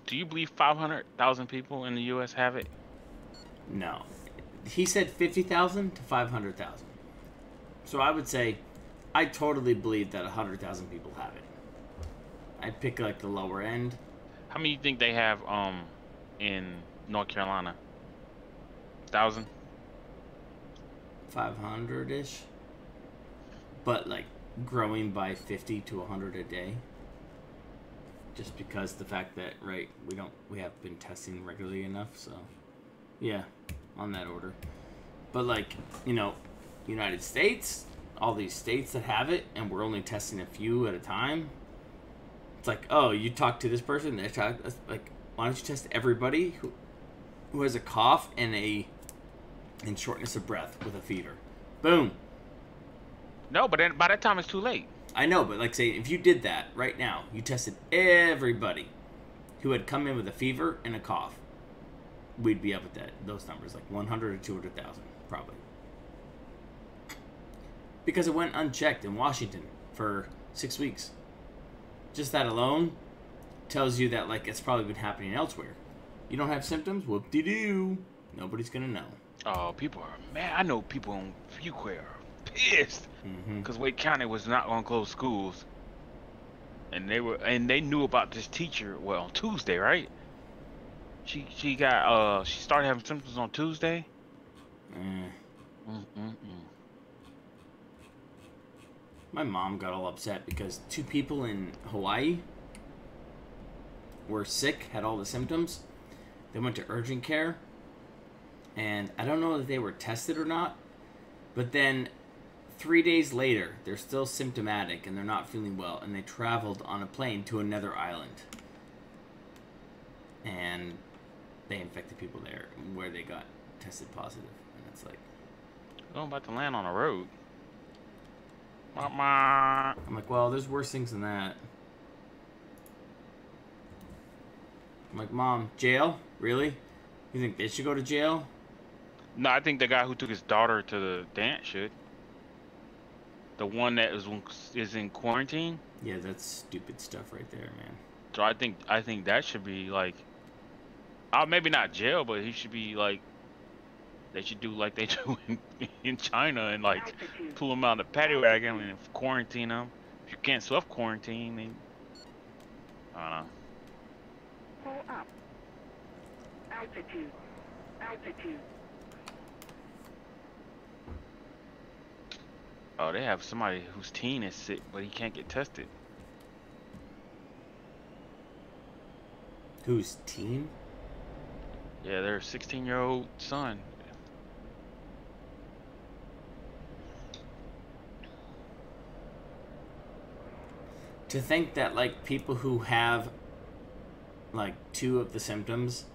Do you believe 500,000 people in the U.S. have it? No. He said 50,000 to 500,000. So I would say I totally believe that 100,000 people have it. I'd pick like the lower end. How many do you think they have in North Carolina? 1,000? 500-ish. but like growing by 50 to 100 a day. Just because the fact that, right, we have been testing regularly enough, so yeah, on that order. But like, you know, United States, all these states that have it, and we're only testing a few at a time. It's like, oh, you talk to this person, they talk, like, why don't you test everybody who has a cough and shortness of breath with a fever? Boom. No, but then by that time it's too late. I know, but like, say, if you did that right now, you tested everybody who had come in with a fever and a cough, we'd be up at those numbers, like 100 or 200,000, probably. Because it went unchecked in Washington for 6 weeks. Just that alone tells you that, like, it's probably been happening elsewhere. You don't have symptoms? Whoop-de-doo. Nobody's gonna know. Oh, people are mad. I know people in Fuquay are pissed because Wake County was not gonna close schools, and they knew about this teacher. Well, on Tuesday, right? She started having symptoms on Tuesday. My mom got all upset because 2 people in Hawaii were sick, had all the symptoms. They went to urgent care, and I don't know if they were tested or not, but then 3 days later, they're still symptomatic and they're not feeling well, and they traveled on a plane to another island. And they infected people there where they got tested positive. And it's like, I'm about to land on a road. I'm like, well, there's worse things than that. I'm like, Mom, jail? Really? You think they should go to jail? No, I think the guy who took his daughter to the dance should. The one that is in quarantine. Yeah, that's stupid stuff right there, man. So I think that should be like, maybe not jail, but he should be like, they should do like they do in China and like pull him out of the paddy wagon and quarantine him. If you can't self-quarantine, then I don't know. Pull up. Altitude. Altitude. Oh, they have somebody whose teen is sick, but he can't get tested. Whose teen? Yeah, their 16-year-old son. To think that, like, people who have, like, 2 of the symptoms,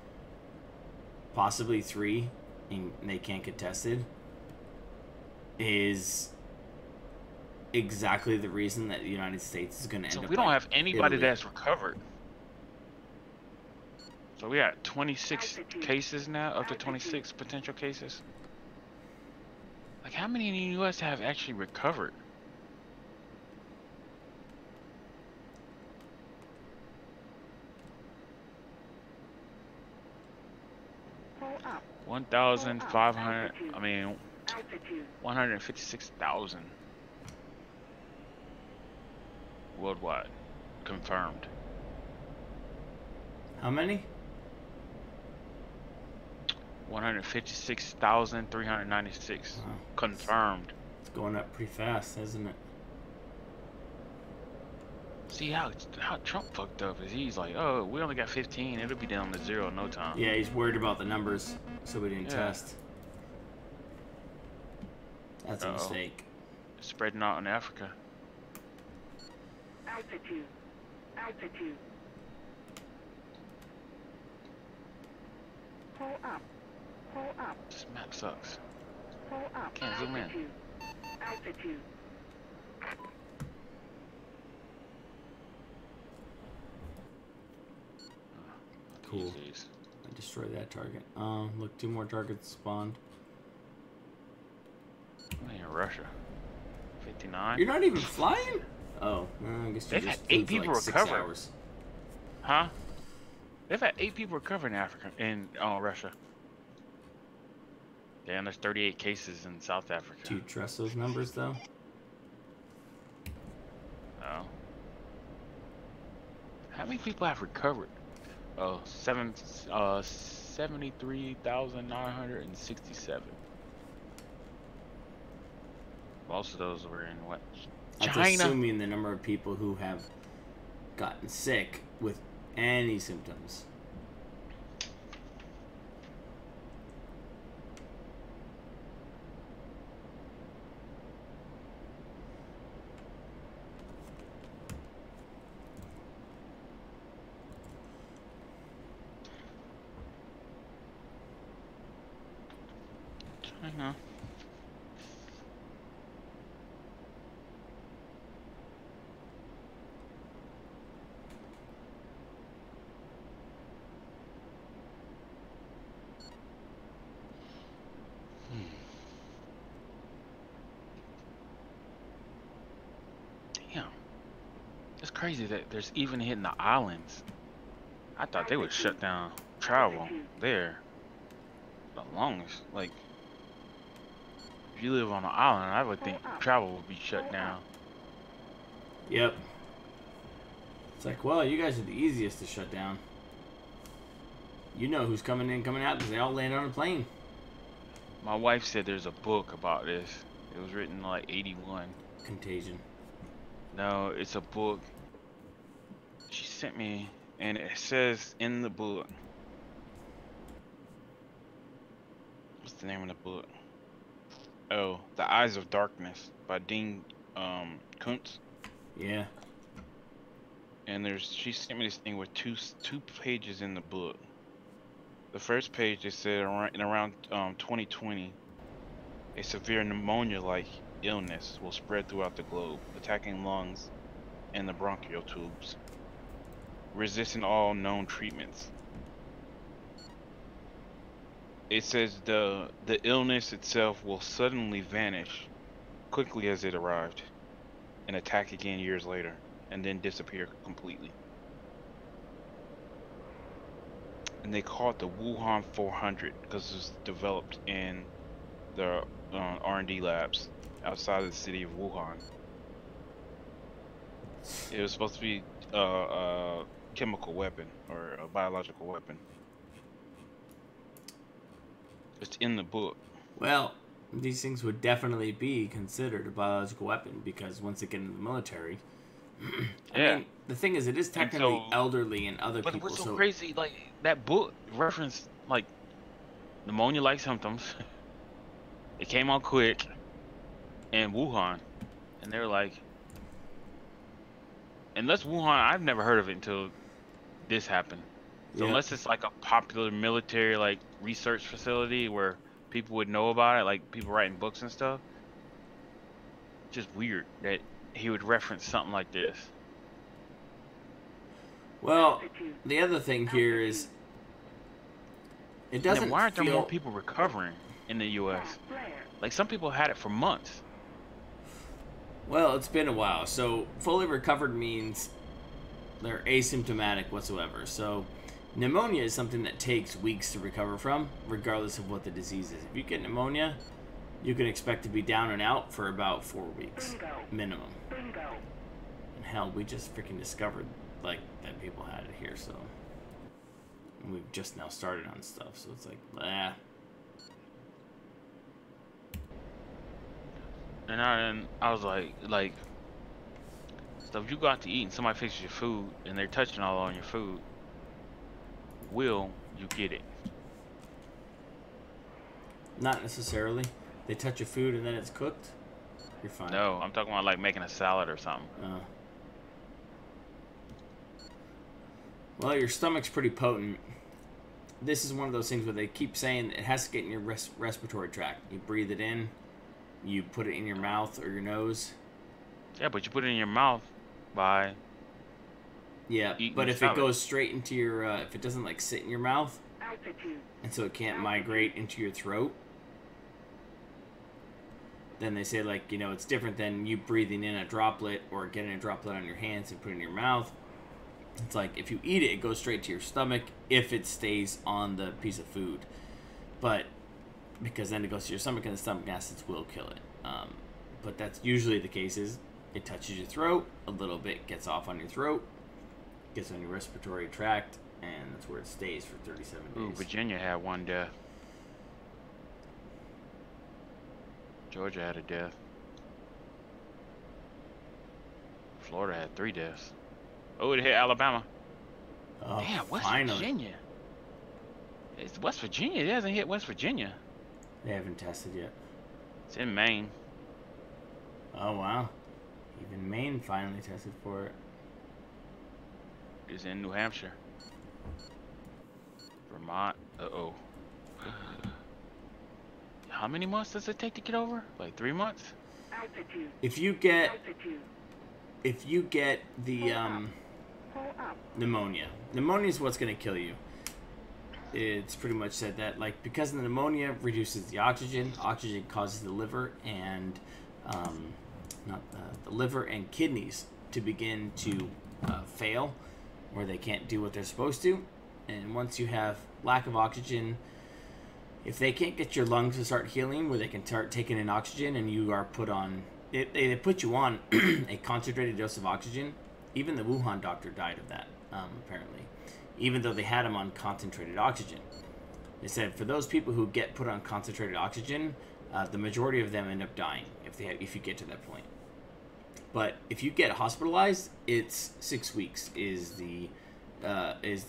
possibly 3, and they can't get tested, is exactly the reason that the United States is going to end So up we don't like have anybody Italy. that's recovered. So we got 26 cases now, up to 26 potential cases. Like, how many in the U.S. have actually recovered? Pull up. 1,500. I mean, 156,000 worldwide confirmed. How many? 156,396 confirmed. It's going up pretty fast, isn't it? See how Trump fucked up is he's like, oh, we only got 15, it'll be down to 0 in no time. Yeah, he's worried about the numbers, so we didn't test. That's a mistake. It's spreading out in Africa. Altitude. Altitude. Pull up. Pull up. This map sucks. Pull up. Can't zoom in. Altitude. Altitude. Cool. I destroyed that target. Look, 2 more targets spawned. I'm in Russia. 59. You're not even flying? Oh, I guess you They've just had 8 flew for people like 6 recover. hours. Huh? They've had 8 people recover in Africa, in Russia. Damn, there's 38 cases in South Africa. Do you trust those numbers, though? No. How many people have recovered? Oh, 73,967. Most of those were in what? That's China. assuming the number of people who have gotten sick with any symptoms. China. Damn. It's crazy that there's even hitting the islands. I thought they would shut down travel there the longest. Like, if you live on an island, I would think travel would be shut down. Yep. It's like, well, you guys are the easiest to shut down. You know who's coming in, coming out, because they all land on a plane. My wife said there's a book about this. It was written in like 81. Contagion. No, it's a book. She sent me, and it says in the book. What's the name of the book? Oh, The Eyes of Darkness by Dean Kuntz. Yeah. And she sent me this thing with two pages in the book. The first page, they said around 2020, a severe pneumonia-like illness will spread throughout the globe, attacking lungs and the bronchial tubes, resisting all known treatments. It says the illness itself will suddenly vanish quickly as it arrived and attack again years later, and then disappear completely. And they call it the Wuhan 400 because it was developed in the R&D labs outside of the city of Wuhan. It was supposed to be a chemical weapon or a biological weapon. It's in the book. Well, these things would definitely be considered a biological weapon because once they get into the military, I mean, the thing is, it is technically elderly and other people. But what's so crazy, like that book referenced like pneumonia-like symptoms. It came out quick in Wuhan, and they were like, unless Wuhan, I've never heard of it until this happened. So unless it's like a popular military like research facility where people would know about it, like people writing books and stuff, just weird that he would reference something like this. Well, the other thing here is it doesn't. Then why aren't there more people recovering in the U.S.? Like some people had it for months. Well, it's been a while. So fully recovered means they're asymptomatic whatsoever. So pneumonia is something that takes weeks to recover from, regardless of what the disease is. If you get pneumonia, you can expect to be down and out for about 4 weeks minimum. And hell, we just freaking discovered like that people had it here, so and we've just now started on stuff, so it's like, blah. And I was like, so if you go out to eat and somebody fixes your food and they're touching all on your food, will you get it? Not necessarily. They touch your food and then it's cooked, you're fine. No, I'm talking about like making a salad or something. Well, your stomach's pretty potent. This is one of those things where they keep saying it has to get in your respiratory tract. You breathe it in, you put it in your mouth or your nose. Yeah, but you put it in your mouth by... Yeah, but if it goes straight into your... if it doesn't, like, sit in your mouth, and so it can't migrate into your throat, then they say, like, you know, it's different than you breathing in a droplet or getting a droplet on your hands and putting it in your mouth. It's like, if you eat it, it goes straight to your stomach if it stays on the piece of food. But, because then it goes to your stomach and the stomach acids will kill it. But that's usually the case is, it touches your throat, a little bit gets off on your throat, gets on your respiratory tract, and that's where it stays for 37 days. Ooh, Virginia had one death. Georgia had a death. Florida had 3 deaths. Oh, it hit Alabama. Oh, damn, West finally. Virginia. It's West Virginia. It hasn't hit West Virginia. They haven't tested yet. It's in Maine. Oh, wow. Even Maine finally tested for it. It's in New Hampshire. Vermont. Uh-oh. How many months does it take to get over? Like 3 months? Altitude. If you get Altitude. the Pull up. pneumonia is what's going to kill you. It's pretty much said that, like, because the pneumonia reduces the oxygen causes the liver and the liver and kidneys to begin to fail, where they can't do what they're supposed to. And once you have lack of oxygen, if they can't get your lungs to start healing, where they can start taking in oxygen, and you are put on, they put you on a concentrated dose of oxygen. Even the Wuhan doctor died of that, apparently, even though they had him on concentrated oxygen. They said for those people who get put on concentrated oxygen, the majority of them end up dying if you get to that point. But if you get hospitalized, it's 6 weeks is the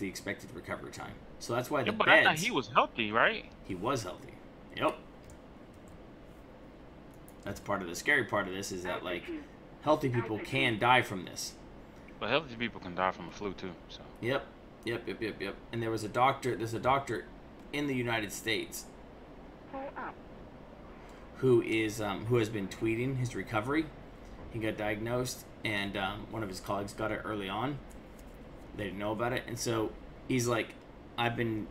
expected recovery time. So that's why the but beds. I thought he was healthy, right? He was healthy. Yep. That's part of the scary part of this is that, like, healthy people can die from this. But healthy people can die from the flu too. So. Yep. And there's a doctor in the United States who has been tweeting his recovery. He got diagnosed, and one of his colleagues got it early on. They didn't know about it, and so he's like,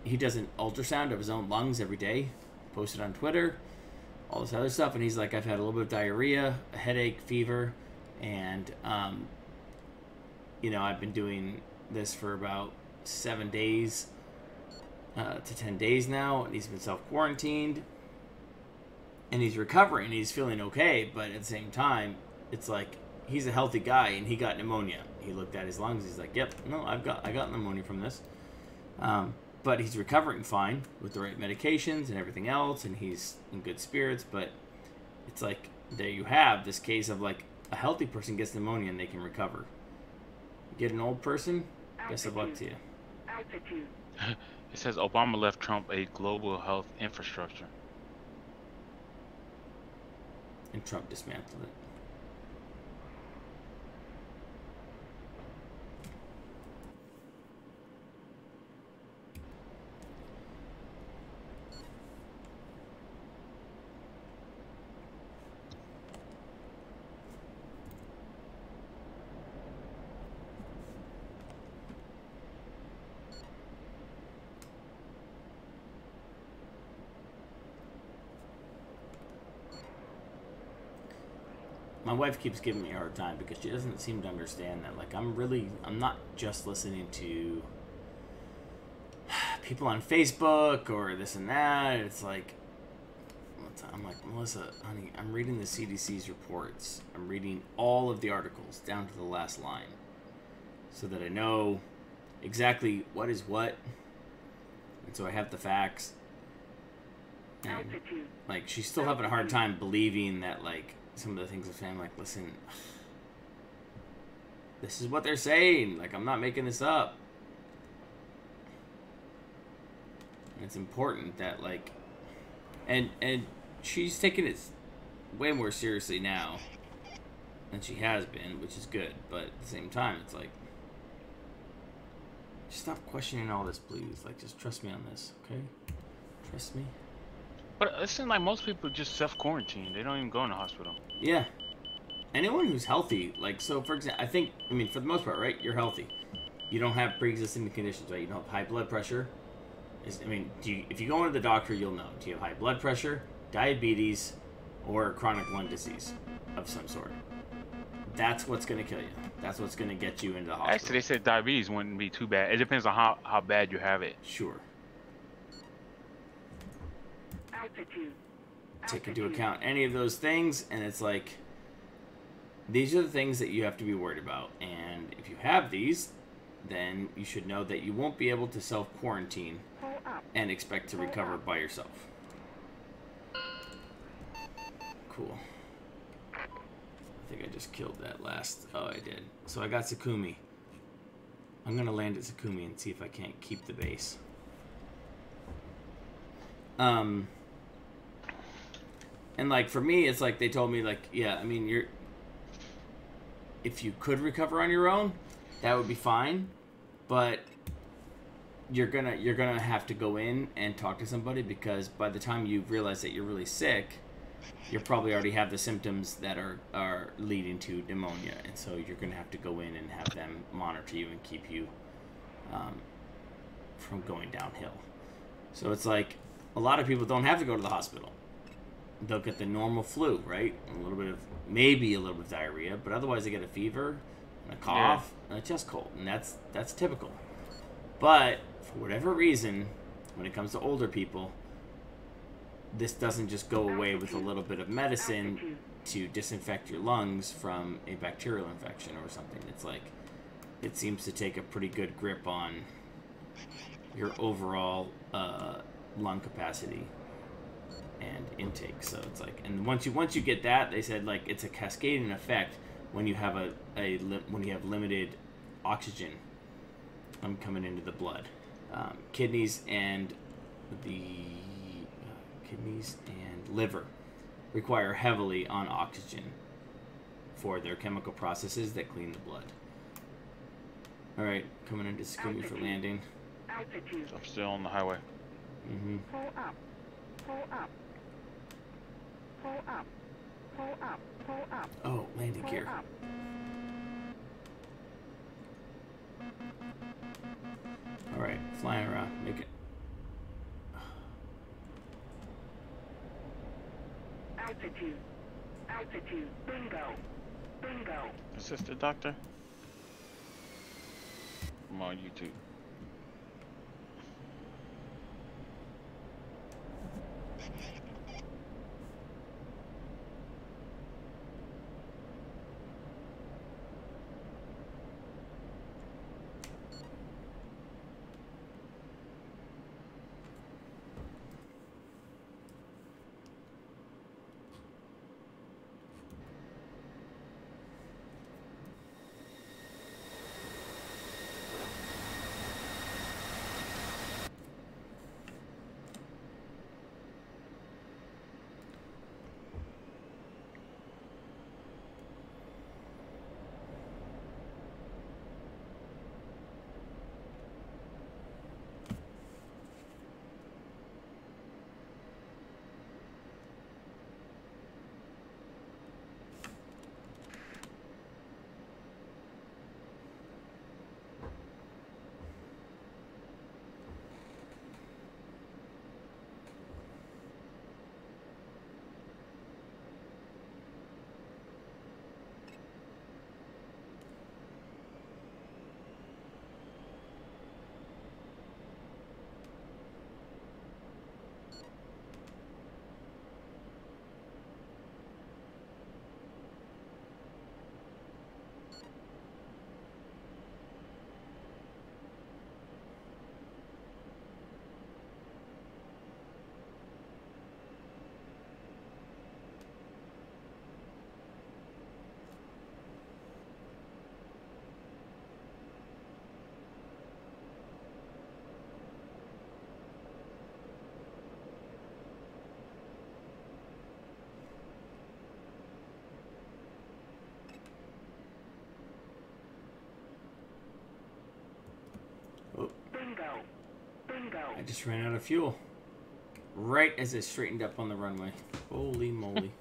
he does an ultrasound of his own lungs every day, posted on Twitter, all this other stuff, and he's like, I've had a little bit of diarrhea, a headache, fever, and I've been doing this for about 7 days to 10 days now, and he's been self-quarantined, and he's recovering, he's feeling okay, but at the same time, it's like, he's a healthy guy, and he got pneumonia. He looked at his lungs, he's like, yep, no, I got pneumonia from this. But he's recovering fine with the right medications and everything else, and he's in good spirits, but it's like, there you have this case of, like, a healthy person gets pneumonia and they can recover. You get an old person, best of luck to you. Altitude. It says Obama left Trump a global health infrastructure. And Trump dismantled it. My wife keeps giving me a hard time because she doesn't seem to understand that, like, I'm not just listening to people on Facebook or this and that. It's like, I'm like, Melissa, honey, I'm reading the CDC's reports. I'm reading all of the articles down to the last line so that I know exactly what is what. And so I have the facts. And, like, she's still having a hard time believing that, like, some of the things I'm saying. I'm like, listen, this is what they're saying. Like, I'm not making this up. And it's important that, like, and she's taking it way more seriously now than she has been, which is good. But at the same time, it's like, just stop questioning all this, please. Like, just trust me on this, okay? Trust me. But it seems like most people just self-quarantine. They don't even go in the hospital. Yeah. Anyone who's healthy, like, so for example, for the most part, right, you're healthy. You don't have pre-existing conditions, right? You don't have high blood pressure. If you go into the doctor, you'll know. Do you have high blood pressure, diabetes, or chronic lung disease of some sort? That's what's going to kill you. That's what's going to get you into the hospital. Actually, they said diabetes wouldn't be too bad. It depends on how bad you have it. Sure. Altitude. Take into account any of those things, and it's like, these are the things that you have to be worried about. And if you have these, then you should know that you won't be able to self-quarantine and expect to recover by yourself. Cool. I think I just killed that last. Oh, I did. So I got Sakumi. I'm gonna land at Sakumi and see if I can't keep the base. And like for me, it's like they told me like, yeah, I mean if you could recover on your own, that would be fine, but you're gonna have to go in and talk to somebody, because by the time you realize that you're really sick, you probably already have the symptoms that are leading to pneumonia, and so you're gonna have to go in and have them monitor you and keep you from going downhill. So it's like a lot of people don't have to go to the hospital. They'll get the normal flu, right? Maybe a little bit of diarrhea, but otherwise they get a fever and a cough and a chest cold, and that's typical. But for whatever reason, when it comes to older people, this doesn't just go away with a little bit of medicine to disinfect your lungs from a bacterial infection or something. It's like it seems to take a pretty good grip on your overall lung capacity and intake. So it's like, and once you get that, they said like it's a cascading effect when you have when you have limited oxygen coming into the blood. Kidneys and liver require heavily on oxygen for their chemical processes that clean the blood. All right, coming into Sakumi for landing. Altitude. I'm still on the highway. Pull up. Pull up. Pull up. Pull up. Pull up. Oh, landing Pull gear. up. All right, flying around. Make it. Altitude. Altitude. Bingo. Bingo. Assisted doctor. I'm on YouTube. I just ran out of fuel. Right as I straightened up on the runway. Holy moly.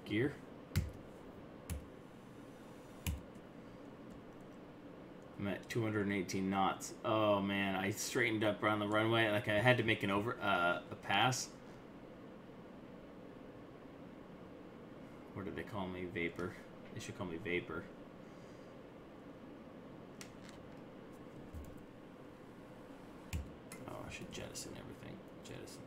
Gear. I'm at 218 knots. Oh man, I straightened up around the runway. Like I had to make a pass. Or did they call me Vapor? They should call me Vapor. Oh, I should jettison everything. Jettison.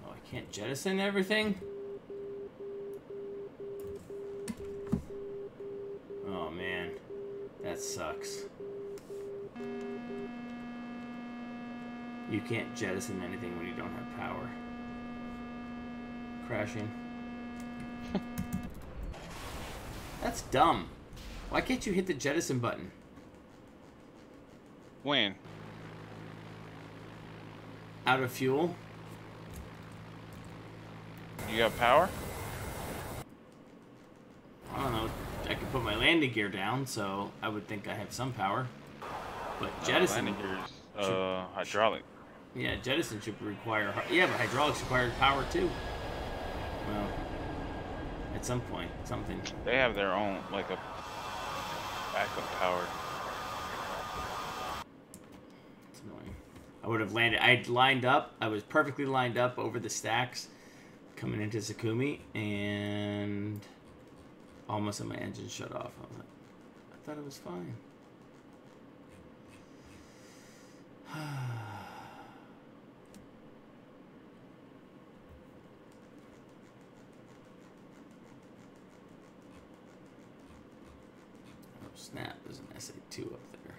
Oh, I can't jettison everything? Oh man, that sucks. You can't jettison anything when you don't have power. crashing. That's dumb. Why can't you hit the jettison button? When? Out of fuel? You got power? I don't know. I could put my landing gear down, so I would think I have some power. But jettison... landing gear's hydraulic. Yeah, jettison should require... Yeah, but hydraulics require power too. Well, at some point, something. They have their own, like a backup power. It's annoying. I would have landed... I'd lined up. I was perfectly lined up over the stacks coming into Sakumi, and almost my engine shut off. I was like, I thought it was fine. Oh snap, there's an SA2 up there.